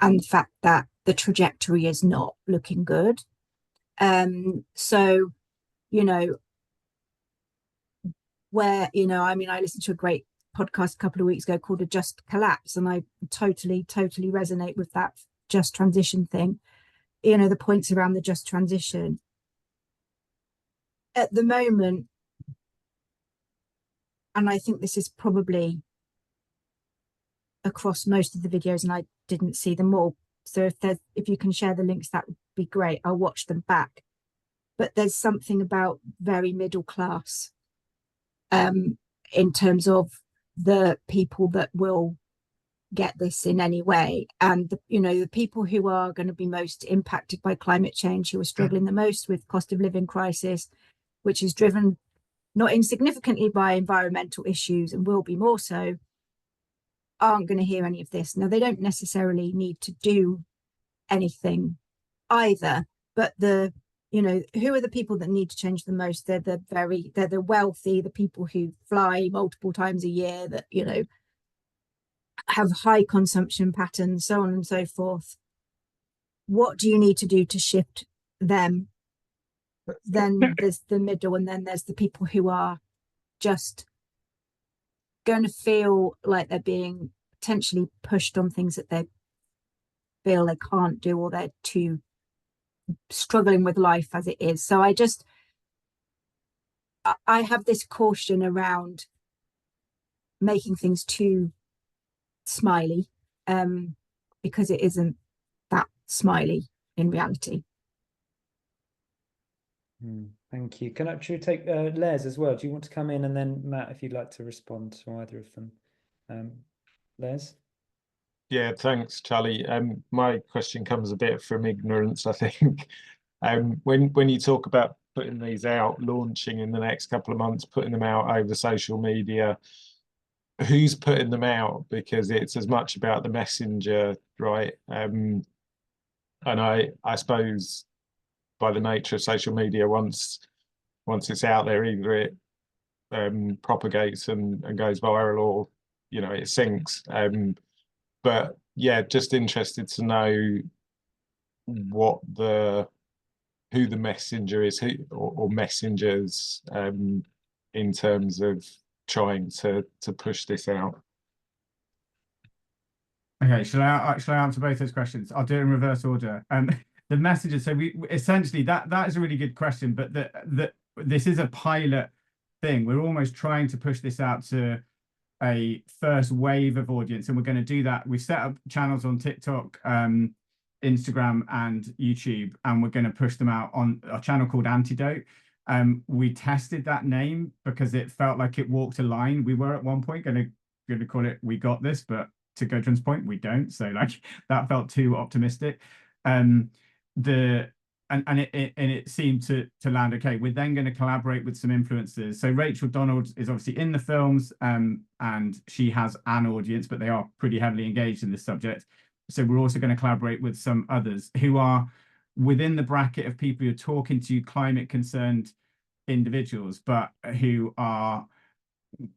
and the fact that the trajectory is not looking good. So, where, I mean, I listened to a great podcast a couple of weeks ago called A Just Collapse, and I totally resonate with that just transition thing. The points around the just transition. At the moment, and I think this is probably across most of the videos, and I didn't see them all. So if you can share the links, that would be great. I'll watch them back. But there's something about very middle class in terms of the people that will get this in any way. And, the people who are going to be most impacted by climate change, who are struggling the most with cost of living crisis, which is driven not insignificantly by environmental issues and will be more so, aren't going to hear any of this. Now, they don't necessarily need to do anything either, but who are the people that need to change the most? They're the wealthy, the people who fly multiple times a year, that, have high consumption patterns, so on and so forth. What do you need to do to shift them? Then there's the middle, and then there's the people who are just going to feel like they're being potentially pushed on things that they feel they can't do, or they're too struggling with life as it is. So I just I have this caution around making things too smiley, because it isn't that smiley in reality. Thank you. Should we take Les as well? Do you want to come in, and then Matt, if you'd like to respond to either of them? Les? Yeah, thanks, Charlie. My question comes a bit from ignorance, I think. When you talk about putting these out, launching in the next couple of months, putting them out over social media, who's putting them out? Because it's as much about the messenger, right? And I suppose by the nature of social media, once it's out there, either it propagates and goes viral, or it sinks. But yeah, just interested to know who the messenger is, or messengers, in terms of trying to push this out. Okay, shall I answer both those questions? I'll do it in reverse order. The messages. So we essentially, that is a really good question, but this is a pilot thing. We're almost trying to push this out to a first wave of audience, and we're going to do that. We've set up channels on TikTok, Instagram, and YouTube, and we're going to push them out on a channel called Antidote. We tested that name because it felt like it walked a line. We were at one point going to call it We Got This, but to Gudrun's point, we don't. So like that felt too optimistic. It seemed to land okay. We're then going to collaborate with some influencers. So Rachel Donald is obviously in the films, and she has an audience, but they are pretty heavily engaged in this subject. So we're also going to collaborate with some others who are within the bracket of people who are talking to climate concerned individuals, but who are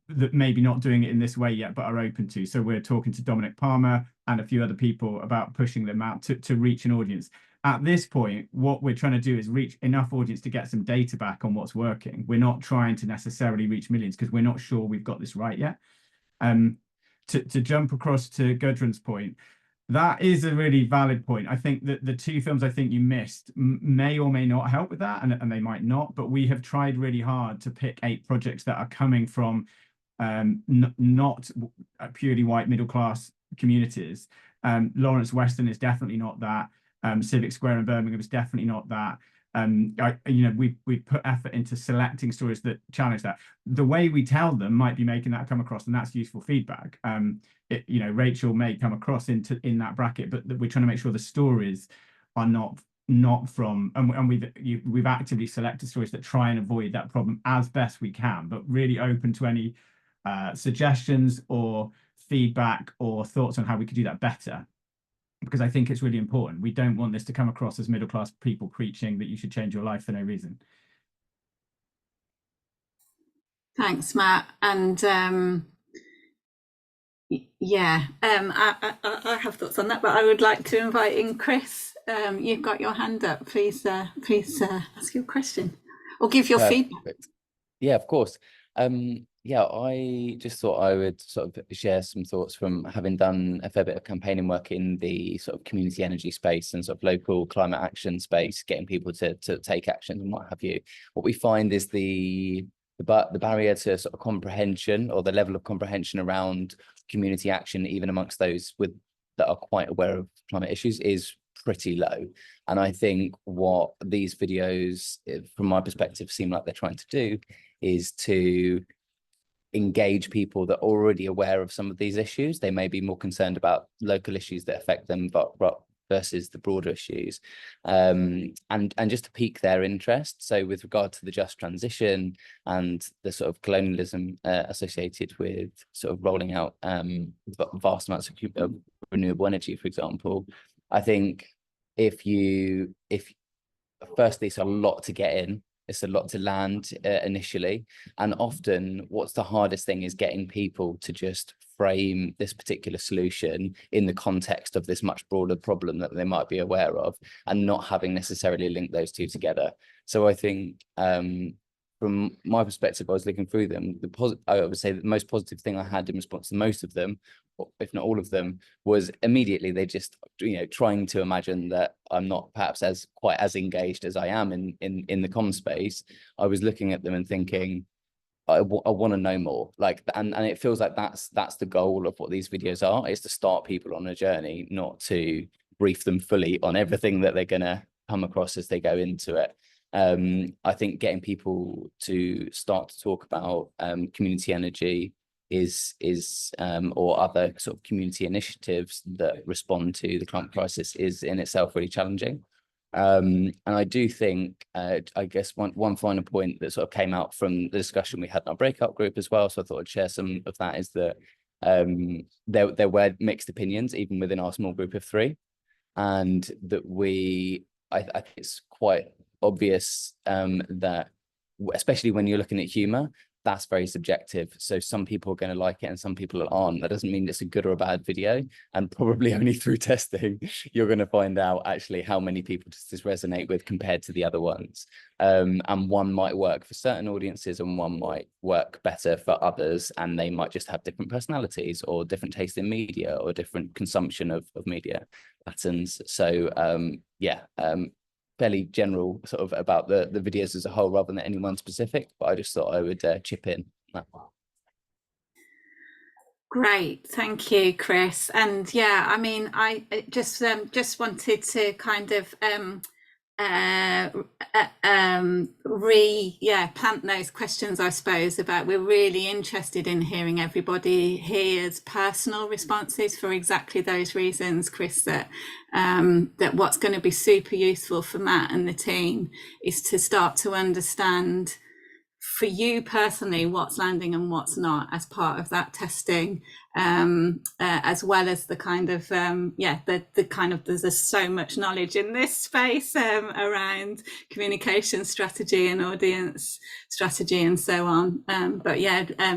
maybe not doing it in this way yet, but are open to. So we're talking to Dominic Palmer and a few other people about pushing them out to reach an audience. At this point, what we're trying to do is reach enough audience to get some data back on what's working. We're not trying to necessarily reach millions because we're not sure we've got this right yet. To jump across to Gudrun's point, that is a really valid point. I think that the two films I think you missed may or may not help with that, and they might not, but we have tried really hard to pick 8 projects that are coming from not purely white middle class communities. Lawrence Weston is definitely not that. Civic Square in Birmingham is definitely not that. We put effort into selecting stories that challenge that. The way we tell them might be making that come across, and that's useful feedback. Rachel may come across in that bracket, but we're trying to make sure the stories are not from, and we've actively selected stories that try and avoid that problem as best we can, but really open to any suggestions or feedback or thoughts on how we could do that better. Because I think it's really important. We don't want this to come across as middle class people preaching that you should change your life for no reason. Thanks, Matt. And I have thoughts on that, but I would like to invite in Chris. You've got your hand up. Please ask your question or give your feedback. Yeah, of course. I just thought I would sort of share some thoughts from having done a fair bit of campaigning work in the sort of community energy space and sort of local climate action space, getting people to take action and what have you. What we find is the barrier to sort of comprehension, or the level of comprehension around community action, even amongst those that are quite aware of climate issues, is pretty low. And I think what these videos, from my perspective, seem like they're trying to do is to engage people that are already aware of some of these issues. They may be more concerned about local issues that affect them, but versus the broader issues, and just to pique their interest. So with regard to the just transition and the sort of colonialism associated with sort of rolling out vast amounts of renewable energy, for example, I think if firstly, it's a lot to get in. It's a lot to land initially. And often what's the hardest thing is getting people to just frame this particular solution in the context of this much broader problem that they might be aware of, and not having necessarily linked those two together. So I think from my perspective, I was looking through them. I would say that the most positive thing I had in response to most of them, or if not all of them, was immediately they just, trying to imagine that I'm not perhaps quite as engaged as I am in the comm space. I was looking at them and thinking, I want to know more. And it feels like that's the goal of what these videos are, is to start people on a journey, not to brief them fully on everything that they're going to come across as they go into it. I think getting people to start to talk about community energy or other sort of community initiatives that respond to the climate crisis is in itself really challenging. And I do think, I guess one final point that sort of came out from the discussion we had in our breakout group as well, so I thought I'd share some of that, is that there were mixed opinions even within our small group of 3, and that I think it's quite obvious that, especially when you're looking at humor, that's very subjective. So some people are going to like it and some people aren't. That doesn't mean it's a good or a bad video, and probably only through testing you're going to find out actually how many people does this resonate with compared to the other ones. And one might work for certain audiences and one might work better for others, and they might just have different personalities or different taste in media or different consumption of media patterns. So fairly general sort of about the videos as a whole rather than any one specific, but I just thought I would chip in. Great, thank you, Chris. And yeah, I mean, I just wanted to kind of plant those questions, I suppose, about, we're really interested in hearing everybody here's personal responses for exactly those reasons, Chris, that what's going to be super useful for Matt and the team is to start to understand for you personally what's landing and what's not as part of that testing, as well as the kind of there's so much knowledge in this space around communication strategy and audience strategy and so on, but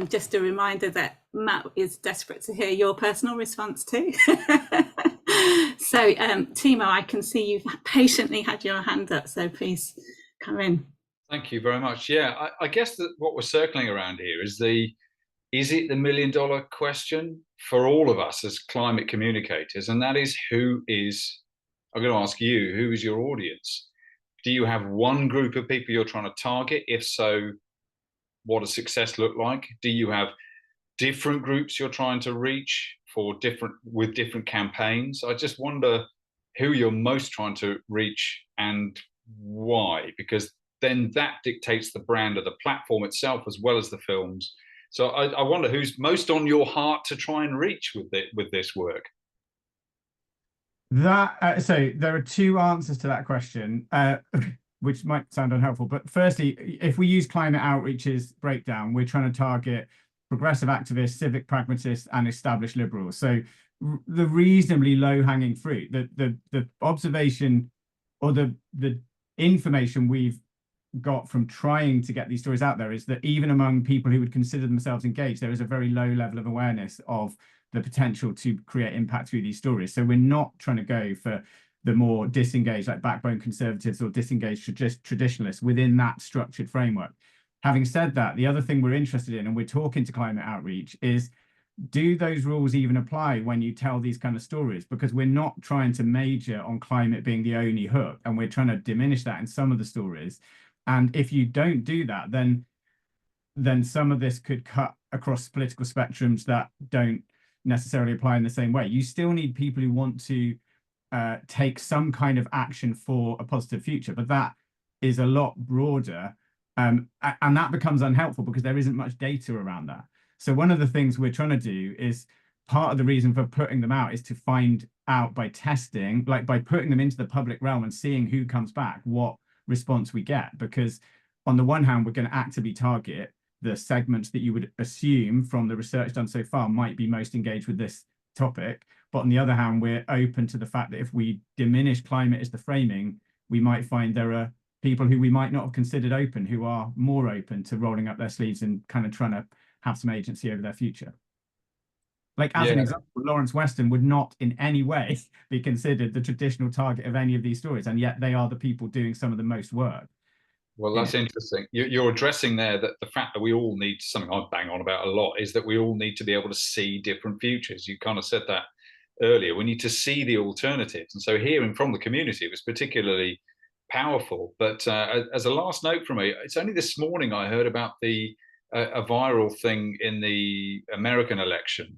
just a reminder that Matt is desperate to hear your personal response too. So Timo, I can see you've patiently had your hand up, so please come in. Thank you very much. Yeah, I guess that what we're circling around here is it the $1 million question for all of us as climate communicators? And that is, I'm going to ask you, who is your audience? Do you have one group of people you're trying to target? If so, what does success look like? Do you have different groups you're trying to reach with different campaigns? I just wonder who you're most trying to reach and why, because then that dictates the brand of the platform itself as well as the films. So I wonder who's most on your heart to try and reach with this work. So there are 2 answers to that question, which might sound unhelpful. But firstly, if we use climate outreach's breakdown, we're trying to target progressive activists, civic pragmatists, and established liberals. So the reasonably low-hanging fruit, the observation or the information we've got from trying to get these stories out there is that even among people who would consider themselves engaged, there is a very low level of awareness of the potential to create impact through these stories. So we're not trying to go for the more disengaged, like backbone conservatives or disengaged traditionalists within that structured framework. Having said that, the other thing we're interested in, and we're talking to climate outreach, is do those rules even apply when you tell these kind of stories? Because we're not trying to major on climate being the only hook, and we're trying to diminish that in some of the stories. And if you don't do that, then some of this could cut across political spectrums that don't necessarily apply in the same way. You still need people who want to take some kind of action for a positive future, but that is a lot broader. And that becomes unhelpful because there isn't much data around that. So one of the things we're trying to do is, part of the reason for putting them out is to find out by testing, like by putting them into the public realm and seeing who comes back, what response we get. Because on the one hand, we're going to actively target the segments that you would assume from the research done so far might be most engaged with this topic. But on the other hand, we're open to the fact that if we diminish climate as the framing, we might find there are people who we might not have considered open who are more open to rolling up their sleeves and kind of trying to have some agency over their future. Like, as an example, Lawrence Weston would not in any way be considered the traditional target of any of these stories, and yet they are the people doing some of the most work. Well, that's interesting. You're addressing there that the fact that we all need, something I bang on about a lot, is that we all need to be able to see different futures. You kind of said that earlier. We need to see the alternatives. And so hearing from the community was particularly powerful. But as a last note from me, it's only this morning I heard about a viral thing in the American election.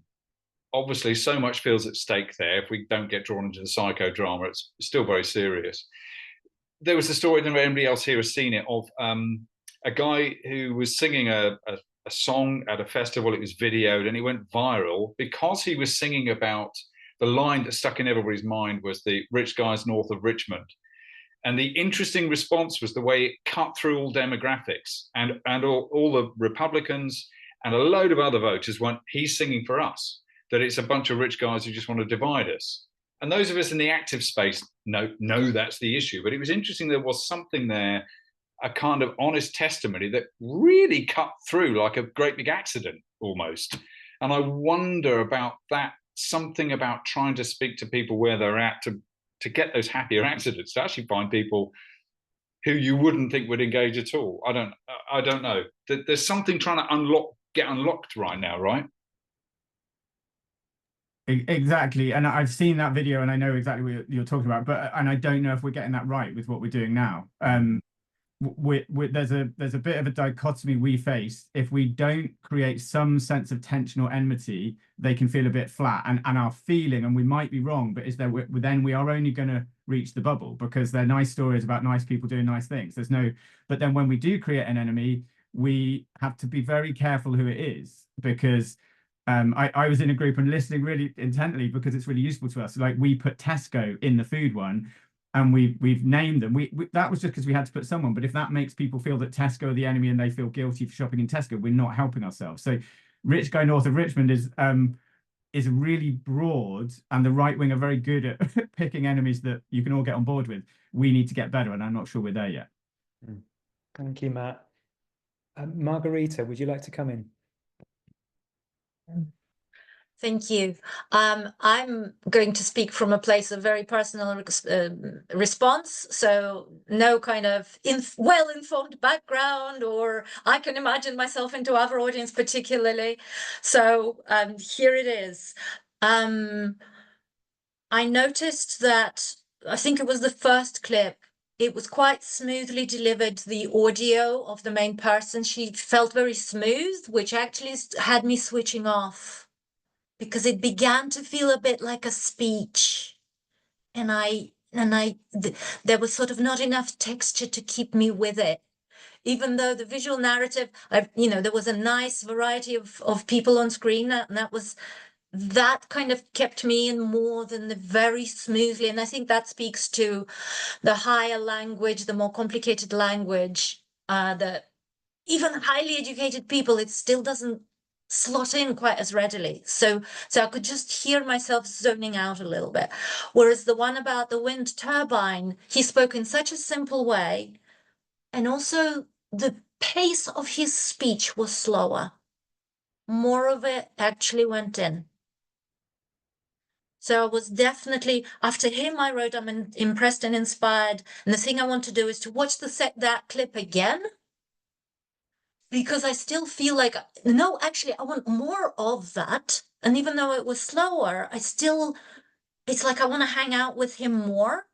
Obviously, so much feels at stake there. If we don't get drawn into the psychodrama, it's still very serious. There was a story, I don't know if anybody else here has seen it, of a guy who was singing a song at a festival. It was videoed and it went viral because he was singing about the line that stuck in everybody's mind was the rich guys north of Richmond. And the interesting response was the way it cut through all demographics, and all the Republicans and a load of other voters went, he's singing for us, that it's a bunch of rich guys who just want to divide us. And those of us in the active space know that's the issue. But it was interesting, there was something there, a kind of honest testimony that really cut through like a great big accident almost. And I wonder about that, something about trying to speak to people where they're at to get those happier accidents, to actually find people who you wouldn't think would engage at all. I don't know. There's something trying to get unlocked right now, right? Exactly, and I've seen that video and I know exactly what you're talking about, and I don't know if we're getting that right with what we're doing now. There's a bit of a dichotomy we face. If we don't create some sense of tension or enmity, they can feel a bit flat, and our feeling, and we might be wrong, but is that then we are only going to reach the bubble, because they're nice stories about nice people doing nice things. But then when we do create an enemy, we have to be very careful who it is, because I was in a group and listening really intently because it's really useful to us. Like, we put Tesco in the food one, and we've named them. That was just because we had to put someone. But if that makes people feel that Tesco are the enemy and they feel guilty for shopping in Tesco, we're not helping ourselves. So, rich guy north of Richmond is really broad, and the right wing are very good at picking enemies that you can all get on board with. We need to get better, and I'm not sure we're there yet. Thank you, Matt. Margarita, would you like to come in? Thank you. I'm going to speak from a place of very personal response, so no kind of well-informed background, or I can imagine myself into our audience particularly. So here it is. I noticed that, I think it was the first clip, it was quite smoothly delivered, the audio of the main person. She felt very smooth, which actually had me switching off, because it began to feel a bit like a speech, and there was sort of not enough texture to keep me with it. Even though the visual narrative, there was a nice variety of people on screen, and that kind of kept me in more than the very smoothly. And I think that speaks to the higher language, the more complicated language, that even highly educated people, it still doesn't slot in quite as readily. So I could just hear myself zoning out a little bit. Whereas the one about the wind turbine, he spoke in such a simple way, and also the pace of his speech was slower. More of it actually went in. So I was definitely, after him, I wrote, I'm impressed and inspired. And the thing I want to do is to watch that clip again, because I still feel like, no, actually, I want more of that. And even though it was slower, it's like I want to hang out with him more.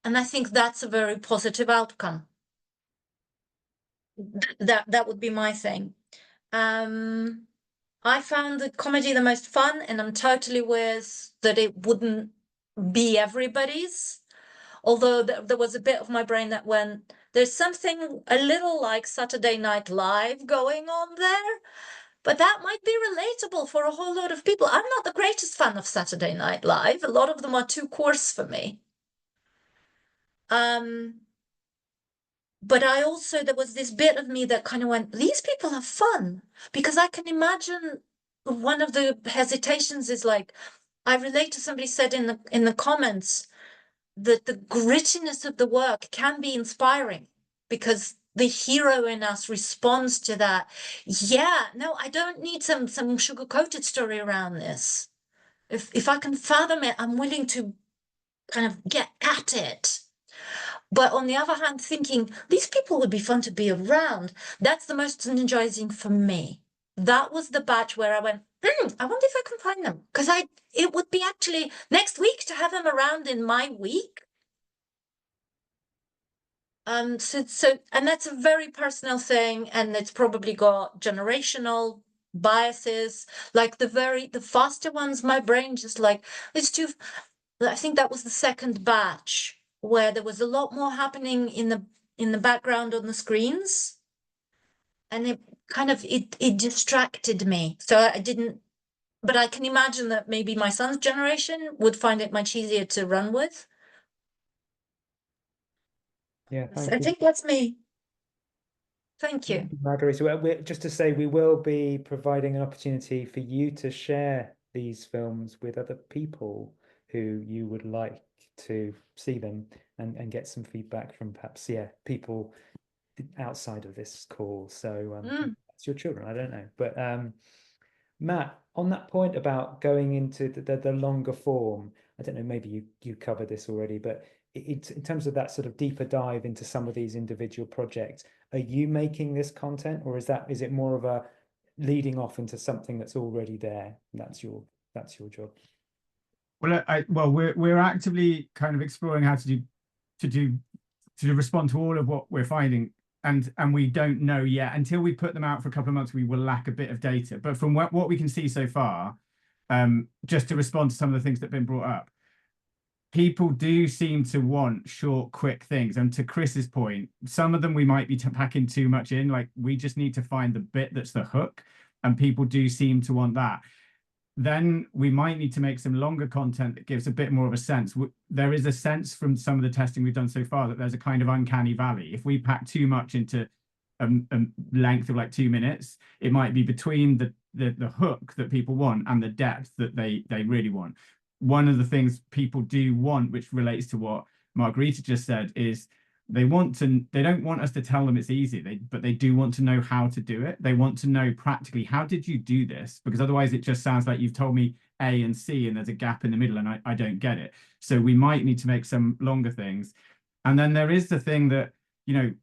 And I think that's a very positive outcome. That would be my thing. I found the comedy the most fun, and I'm totally with that it wouldn't be everybody's. Although there was a bit of my brain that went, there's something a little like Saturday Night Live going on there, but that might be relatable for a whole lot of people. I'm not the greatest fan of Saturday Night Live. A lot of them are too coarse for me. But there was this bit of me that kind of went, these people are fun, because I can imagine one of the hesitations is like, I relate to somebody said in the comments that the grittiness of the work can be inspiring, because the hero in us responds to that. Yeah, no, I don't need some sugar-coated story around this. If I can fathom it, I'm willing to kind of get at it. But on the other hand, thinking these people would be fun to be around. That's the most energizing for me. That was the batch where I went, I wonder if I can find them. Because it would be actually next week to have them around in my week. And that's a very personal thing, and it's probably got generational biases. Like the faster ones, my brain just like, it's too. I think that was the second batch where there was a lot more happening in the background on the screens, and it distracted me. So I didn't. But I can imagine that maybe my son's generation would find it much easier to run with. Yeah, So thank I you. think that's me. Thank you. Margarita, just to say, we will be providing an opportunity for you to share these films with other people who you would like to see them and get some feedback from perhaps, people outside of this call. So it's your children, I don't know. But Matt, on that point about going into the longer form, I don't know, maybe you covered this already, but in terms of that sort of deeper dive into some of these individual projects, are you making this content, or is it more of a leading off into something that's already there? That's your job. Well, we're actively kind of exploring how to respond to all of what we're finding, and we don't know yet. Until we put them out for a couple of months, we will lack a bit of data. But from what we can see so far, just to respond to some of the things that have been brought up, people do seem to want short, quick things. And to Chris's point, some of them we might be packing too much in. Like, we just need to find the bit that's the hook, and people do seem to want that. Then we might need to make some longer content that gives a bit more of a sense. There is a sense from some of the testing we've done so far that there's a kind of uncanny valley. If we pack too much into a length of like 2 minutes, it might be between the hook that people want and the depth that they really want. One of the things people do want, which relates to what Margarita just said, is they don't want us to tell them it's easy, but they do want to know how to do it. They want to know practically, how did you do this? Because otherwise it just sounds like you've told me A and C and there's a gap in the middle and I don't get it. So we might need to make some longer things. And then there is the thing that,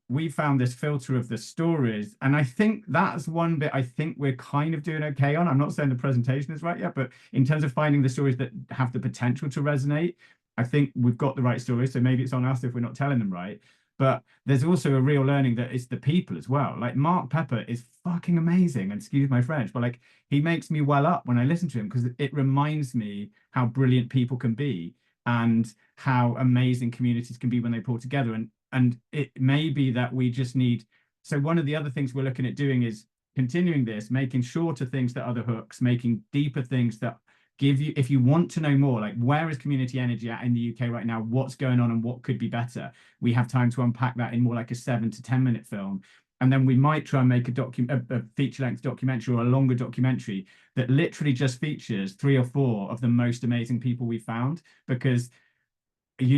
we found this filter of the stories. And I think that's one bit I think we're kind of doing okay on. I'm not saying the presentation is right yet, but in terms of finding the stories that have the potential to resonate, I think we've got the right stories. So maybe it's on us if we're not telling them right. But there's also a real learning that it's the people as well. Like, Mark Pepper is fucking amazing, and excuse my French, but like, he makes me well up when I listen to him, because it reminds me how brilliant people can be and how amazing communities can be when they pull together. And it may be that we just need. So one of the other things we're looking at doing is continuing this, making shorter things that are the hooks, making deeper things that give you, if you want to know more, like, where is community energy at in the UK right now? What's going on and what could be better? We have time to unpack that in more like a 7 to 10 minute film. And then we might try and make a feature-length documentary or a longer documentary that literally just features 3 or 4 of the most amazing people we found. Because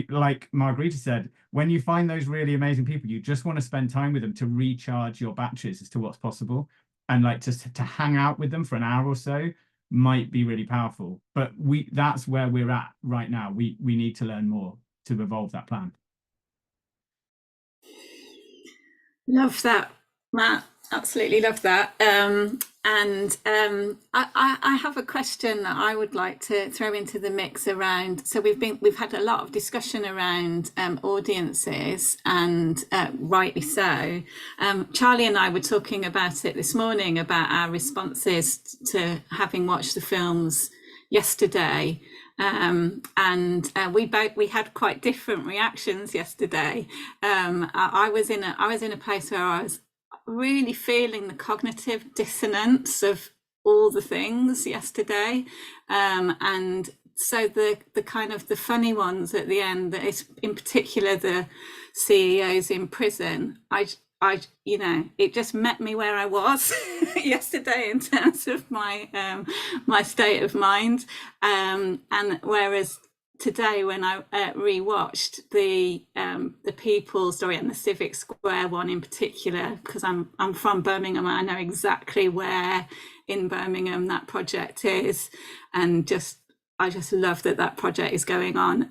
like Margarita said, when you find those really amazing people, you just want to spend time with them to recharge your batteries as to what's possible. And like to hang out with them for an hour or so might be really powerful. But that's where we're at right now. We need to learn more to evolve that plan. Love that, Matt. Absolutely love that. I have a question that I would like to throw into the mix around. So we've had a lot of discussion around audiences, and rightly so. Charlie and I were talking about it this morning, about our responses to having watched the films yesterday. We had quite different reactions yesterday. I was in a place where I was really feeling the cognitive dissonance of all the things yesterday, and so the kind of the funny ones at the end, that is in particular the CEOs in prison. It just met me where I was yesterday in terms of my my state of mind, and whereas today, when I rewatched the People story and the Civic Square one in particular, because I'm from Birmingham, I know exactly where in Birmingham that project is, and I just love that project is going on.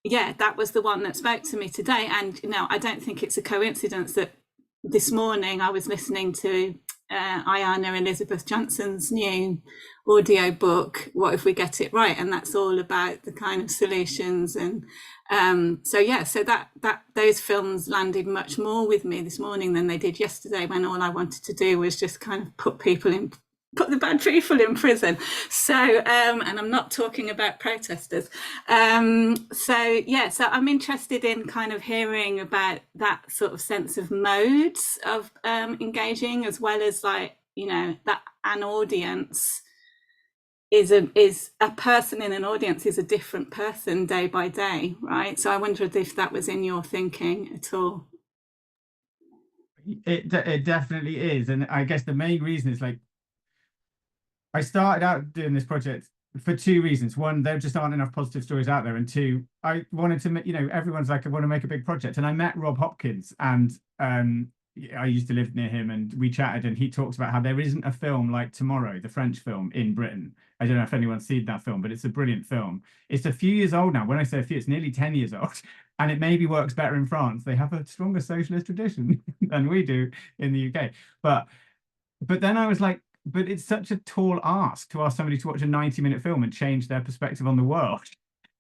yeah, that was the one that spoke to me today. And I don't think it's a coincidence that this morning I was listening to Ayana Elizabeth Johnson's new audio book, What If We Get It Right? And that's all about the kind of solutions. And so that those films landed much more with me this morning than they did yesterday, when all I wanted to do was just kind of put the bad people in prison. So and I'm not talking about protesters. So I'm interested in kind of hearing about that sort of sense of modes of engaging, as well as that an audience is a person in an audience is a different person day by day, right? So I wondered if that was in your thinking at all. It definitely is, and I guess the main reason is I started out doing this project for two reasons. One, there just aren't enough positive stories out there, and two, I wanted to make, everyone's like, I want to make a big project, and I met Rob Hopkins, and I used to live near him, and we chatted, and he talks about how there isn't a film like Tomorrow, the French film, in Britain. I don't know if anyone's seen that film, but it's a brilliant film. It's a few years old now. When I say a few, it's nearly 10 years old, and it maybe works better in France. They have a stronger socialist tradition than we do in the UK. But then I was like, but it's such a tall ask to ask somebody to watch a 90-minute film and change their perspective on the world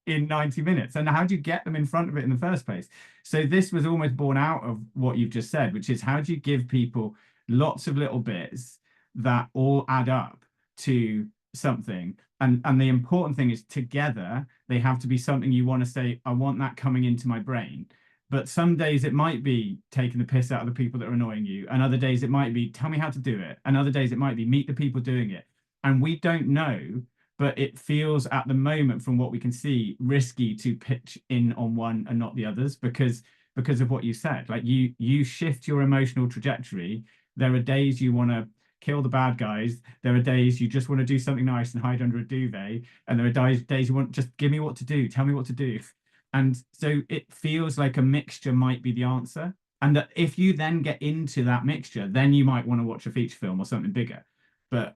in 90 minutes. And how do you get them in front of it in the first place? So this was almost born out of what you've just said, which is, how do you give people lots of little bits that all add up to something? And the important thing is, together, they have to be something you want to say, I want that coming into my brain. But some days it might be taking the piss out of the people that are annoying you. And other days it might be, tell me how to do it. And other days it might be, meet the people doing it. And we don't know, but it feels at the moment, from what we can see, risky to pitch in on one and not the others, because of what you said. Like, you shift your emotional trajectory. There are days you want to kill the bad guys. There are days you just want to do something nice and hide under a duvet. And there are days you want, just give me what to do. Tell me what to do. And so it feels like a mixture might be the answer. And that if you then get into that mixture, then you might want to watch a feature film or something bigger. But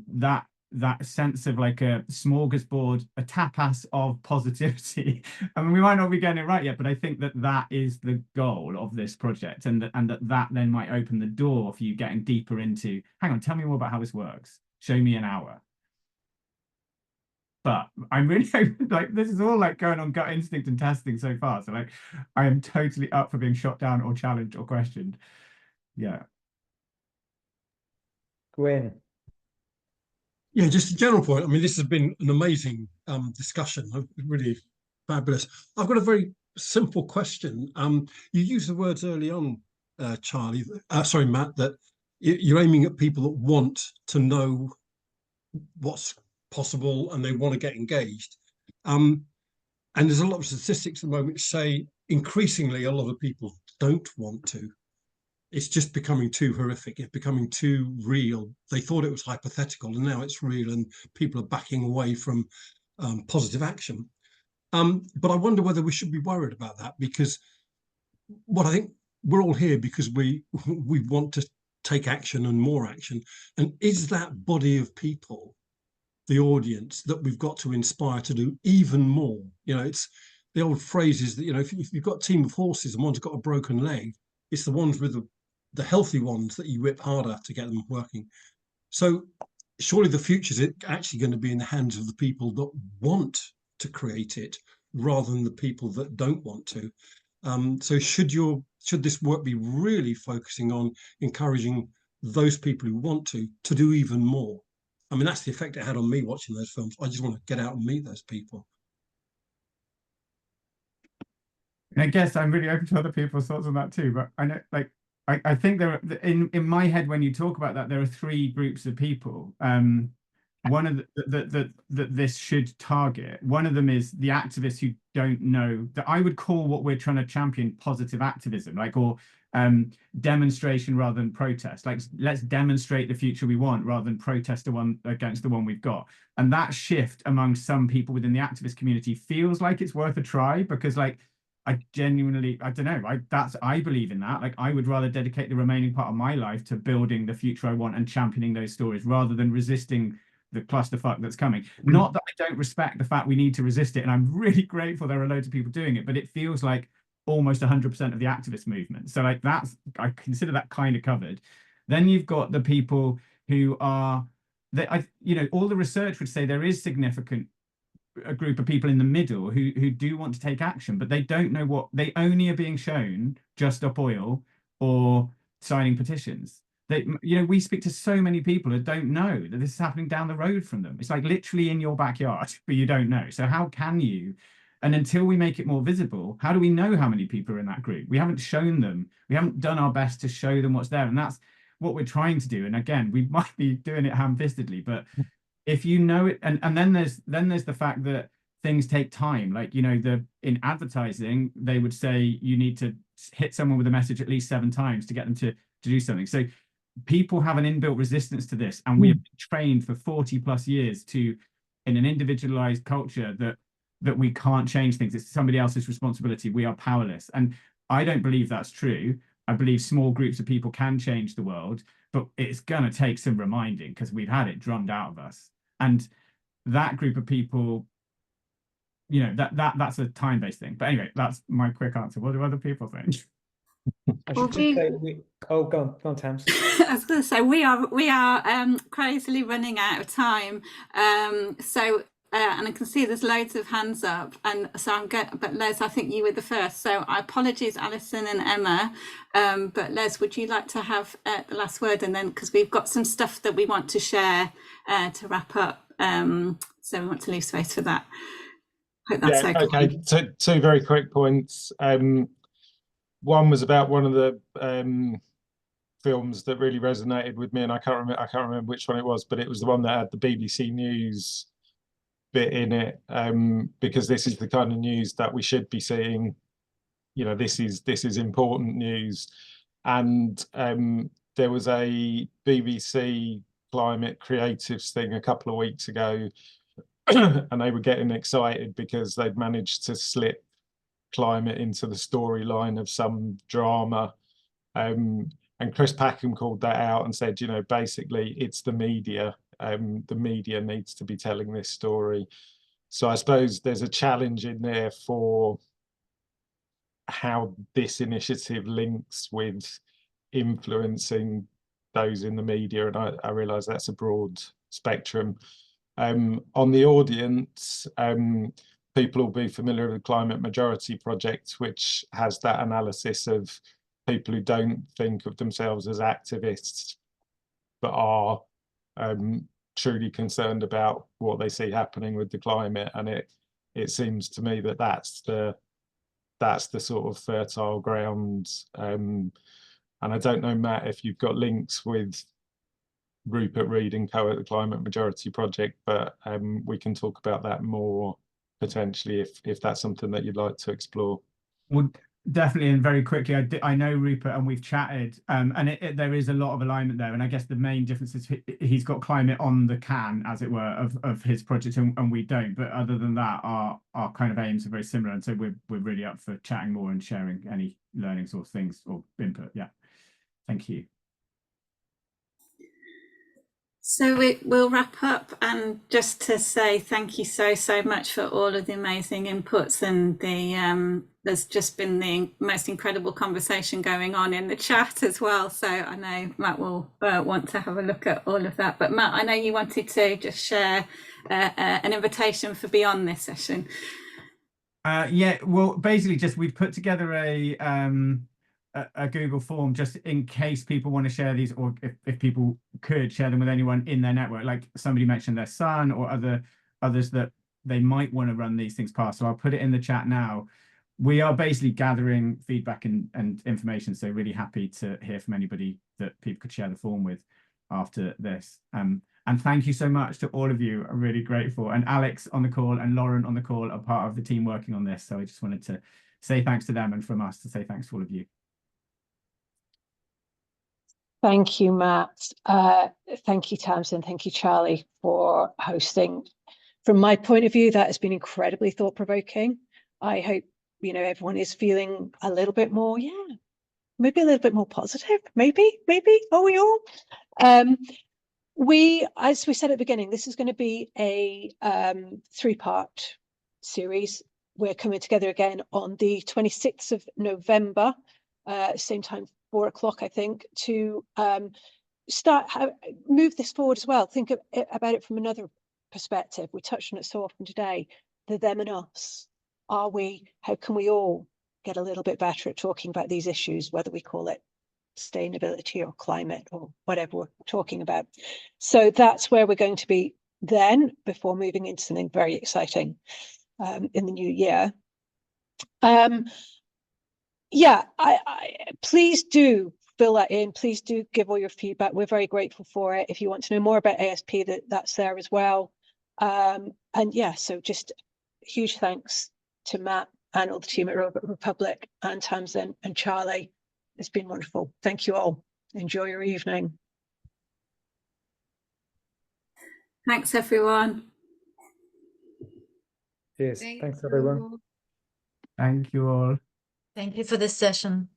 that sense of like a smorgasbord, a tapas of positivity. I mean, we might not be getting it right yet, but I think that is the goal of this project. And that then might open the door for you getting deeper into, hang on, tell me more about how this works. Show me an hour. But I'm really like, this is all like going on gut instinct and testing so far. So like, I am totally up for being shot down or challenged or questioned. Yeah. Gwyn. Yeah, just a general point. I mean, this has been an amazing discussion. Really fabulous. I've got a very simple question. You used the words early on, Charlie. Sorry, Matt. That you're aiming at people that want to know what's possible and they want to get engaged. And there's a lot of statistics at the moment say increasingly a lot of people don't want to. It's just becoming too horrific. It's becoming too real. They thought it was hypothetical, and now it's real, and people are backing away from positive action. But I wonder whether we should be worried about that, because what I think, we're all here because we want to take action and more action. And is that body of people the audience that we've got to inspire to do even more? It's the old phrase is that, if you've got a team of horses and one's got a broken leg, it's the ones with the healthy ones that you whip harder to get them working. So surely the future is actually going to be in the hands of the people that want to create it, rather than the people that don't want to. So should this work be really focusing on encouraging those people who want to do even more? I mean, that's the effect it had on me watching those films. I just want to get out and meet those people. And I guess I'm really open to other people's thoughts on that too. But I know, like, I think there are, in my head, when you talk about that, there are three groups of people. One of that this should target. One of them is the activists who don't know, that I would call what we're trying to champion positive activism, like, or demonstration rather than protest. Like, let's demonstrate the future we want rather than protest against the one we've got. And that shift among some people within the activist community feels like it's worth a try, because like, I genuinely, I don't know, I believe in that. Like, I would rather dedicate the remaining part of my life to building the future I want and championing those stories, rather than resisting the clusterfuck that's coming. Not that I don't respect the fact we need to resist it, and I'm really grateful there are loads of people doing it, but it feels like almost 100% of the activist movement. So like that's, I consider that kind of covered. Then you've got the people who are, all the research would say there is significant a group of people in the middle who do want to take action, but they don't know what, they only are being shown Just Stop Oil or signing petitions. They, we speak to so many people who don't know that this is happening down the road from them. It's like literally in your backyard, but you don't know. So how can you? And until we make it more visible, how do we know how many people are in that group? We haven't shown them. We haven't done our best to show them what's there. And that's what we're trying to do. And again, we might be doing it ham-fistedly, but if you know it, and then there's the fact that things take time. Like, in advertising, they would say you need to hit someone with a message at least 7 times to get them to do something. So people have an inbuilt resistance to this, and we have been trained for 40 plus years in an individualized culture that we can't change things. It's somebody else's responsibility. We are powerless. And I don't believe that's true. I believe small groups of people can change the world, but it's going to take some reminding because we've had it drummed out of us. And that group of people, that's a time-based thing. But anyway, that's my quick answer. What do other people think? I should just say go on, Tams. I was going to say we are crazily running out of time. And I can see there's loads of hands up, and so I'm good. But Les, I think you were the first. So apologies, Alison and Emma. But Les, would you like to have the last word? And then, because we've got some stuff that we want to share to wrap up, so we want to leave space for that. Hope that's okay. Two very quick points. One was about one of the films that really resonated with me, and I can't remember which one it was, but it was the one that had the BBC News bit in it, because this is the kind of news that we should be seeing. This is important news. And there was a BBC climate creatives thing a couple of weeks ago, and they were getting excited because they'd managed to slip climate into the storyline of some drama. And Chris Packham called that out and said, basically it's the media. The media needs to be telling this story. So I suppose there's a challenge in there for how this initiative links with influencing those in the media. And I realise that's a broad spectrum. On the audience, people will be familiar with the Climate Majority Project, which has that analysis of people who don't think of themselves as activists, but are truly concerned about what they see happening with the climate. And it seems to me that that's the sort of fertile ground. And I don't know, Matt, if you've got links with Rupert Reed and co at the Climate Majority Project, but we can talk about that more potentially if that's something that you'd like to explore. Well, definitely, and very quickly, I know Rupert and we've chatted, and there is a lot of alignment there. And I guess the main difference is he's got climate on the can, as it were, of his project, and we don't. But other than that, our kind of aims are very similar, and so we're really up for chatting more and sharing any learnings or things or input. Yeah, thank you. So we'll wrap up, and just to say thank you so much for all of the amazing inputs, and there's just been the most incredible conversation going on in the chat as well. So I know Matt will want to have a look at all of that. But Matt, I know you wanted to just share an invitation for beyond this session. Yeah, well, basically, we've put together a Google form just in case people want to share these, or if people could share them with anyone in their network, like somebody mentioned their son or others that they might want to run these things past. So I'll put it in the chat now. We are basically gathering feedback and information, so really happy to hear from anybody that people could share the form with after this. And thank you so much to all of you. I'm really grateful. And Alex on the call and Lauren on the call are part of the team working on this. So I just wanted to say thanks to them, and from us to say thanks to all of you. Thank you, Matt. Thank you, Tamsin. Thank you, Charlie, for hosting. From my point of view, that has been incredibly thought-provoking. I hope, everyone is feeling a little bit more, maybe a little bit more positive. Maybe, are we all? As we said at the beginning, this is going to be a 3-part series. We're coming together again on the 26th of November, same time, 4 o'clock, I think, to move this forward as well. Think about it from another perspective. We touched on it so often today, the them and us. How can we all get a little bit better at talking about these issues, whether we call it sustainability or climate or whatever we're talking about. So that's where we're going to be then, before moving into something very exciting in the new year. Yeah, please do fill that in. Please do give all your feedback. We're very grateful for it. If you want to know more about ASP, that's there as well. And yeah, so just huge thanks to Matt and all the team at Republic and Tamsin and Charlie. It's been wonderful. Thank you all. Enjoy your evening. Thanks, everyone. Cheers. Thanks everyone. Thank you all. Thank you for this session.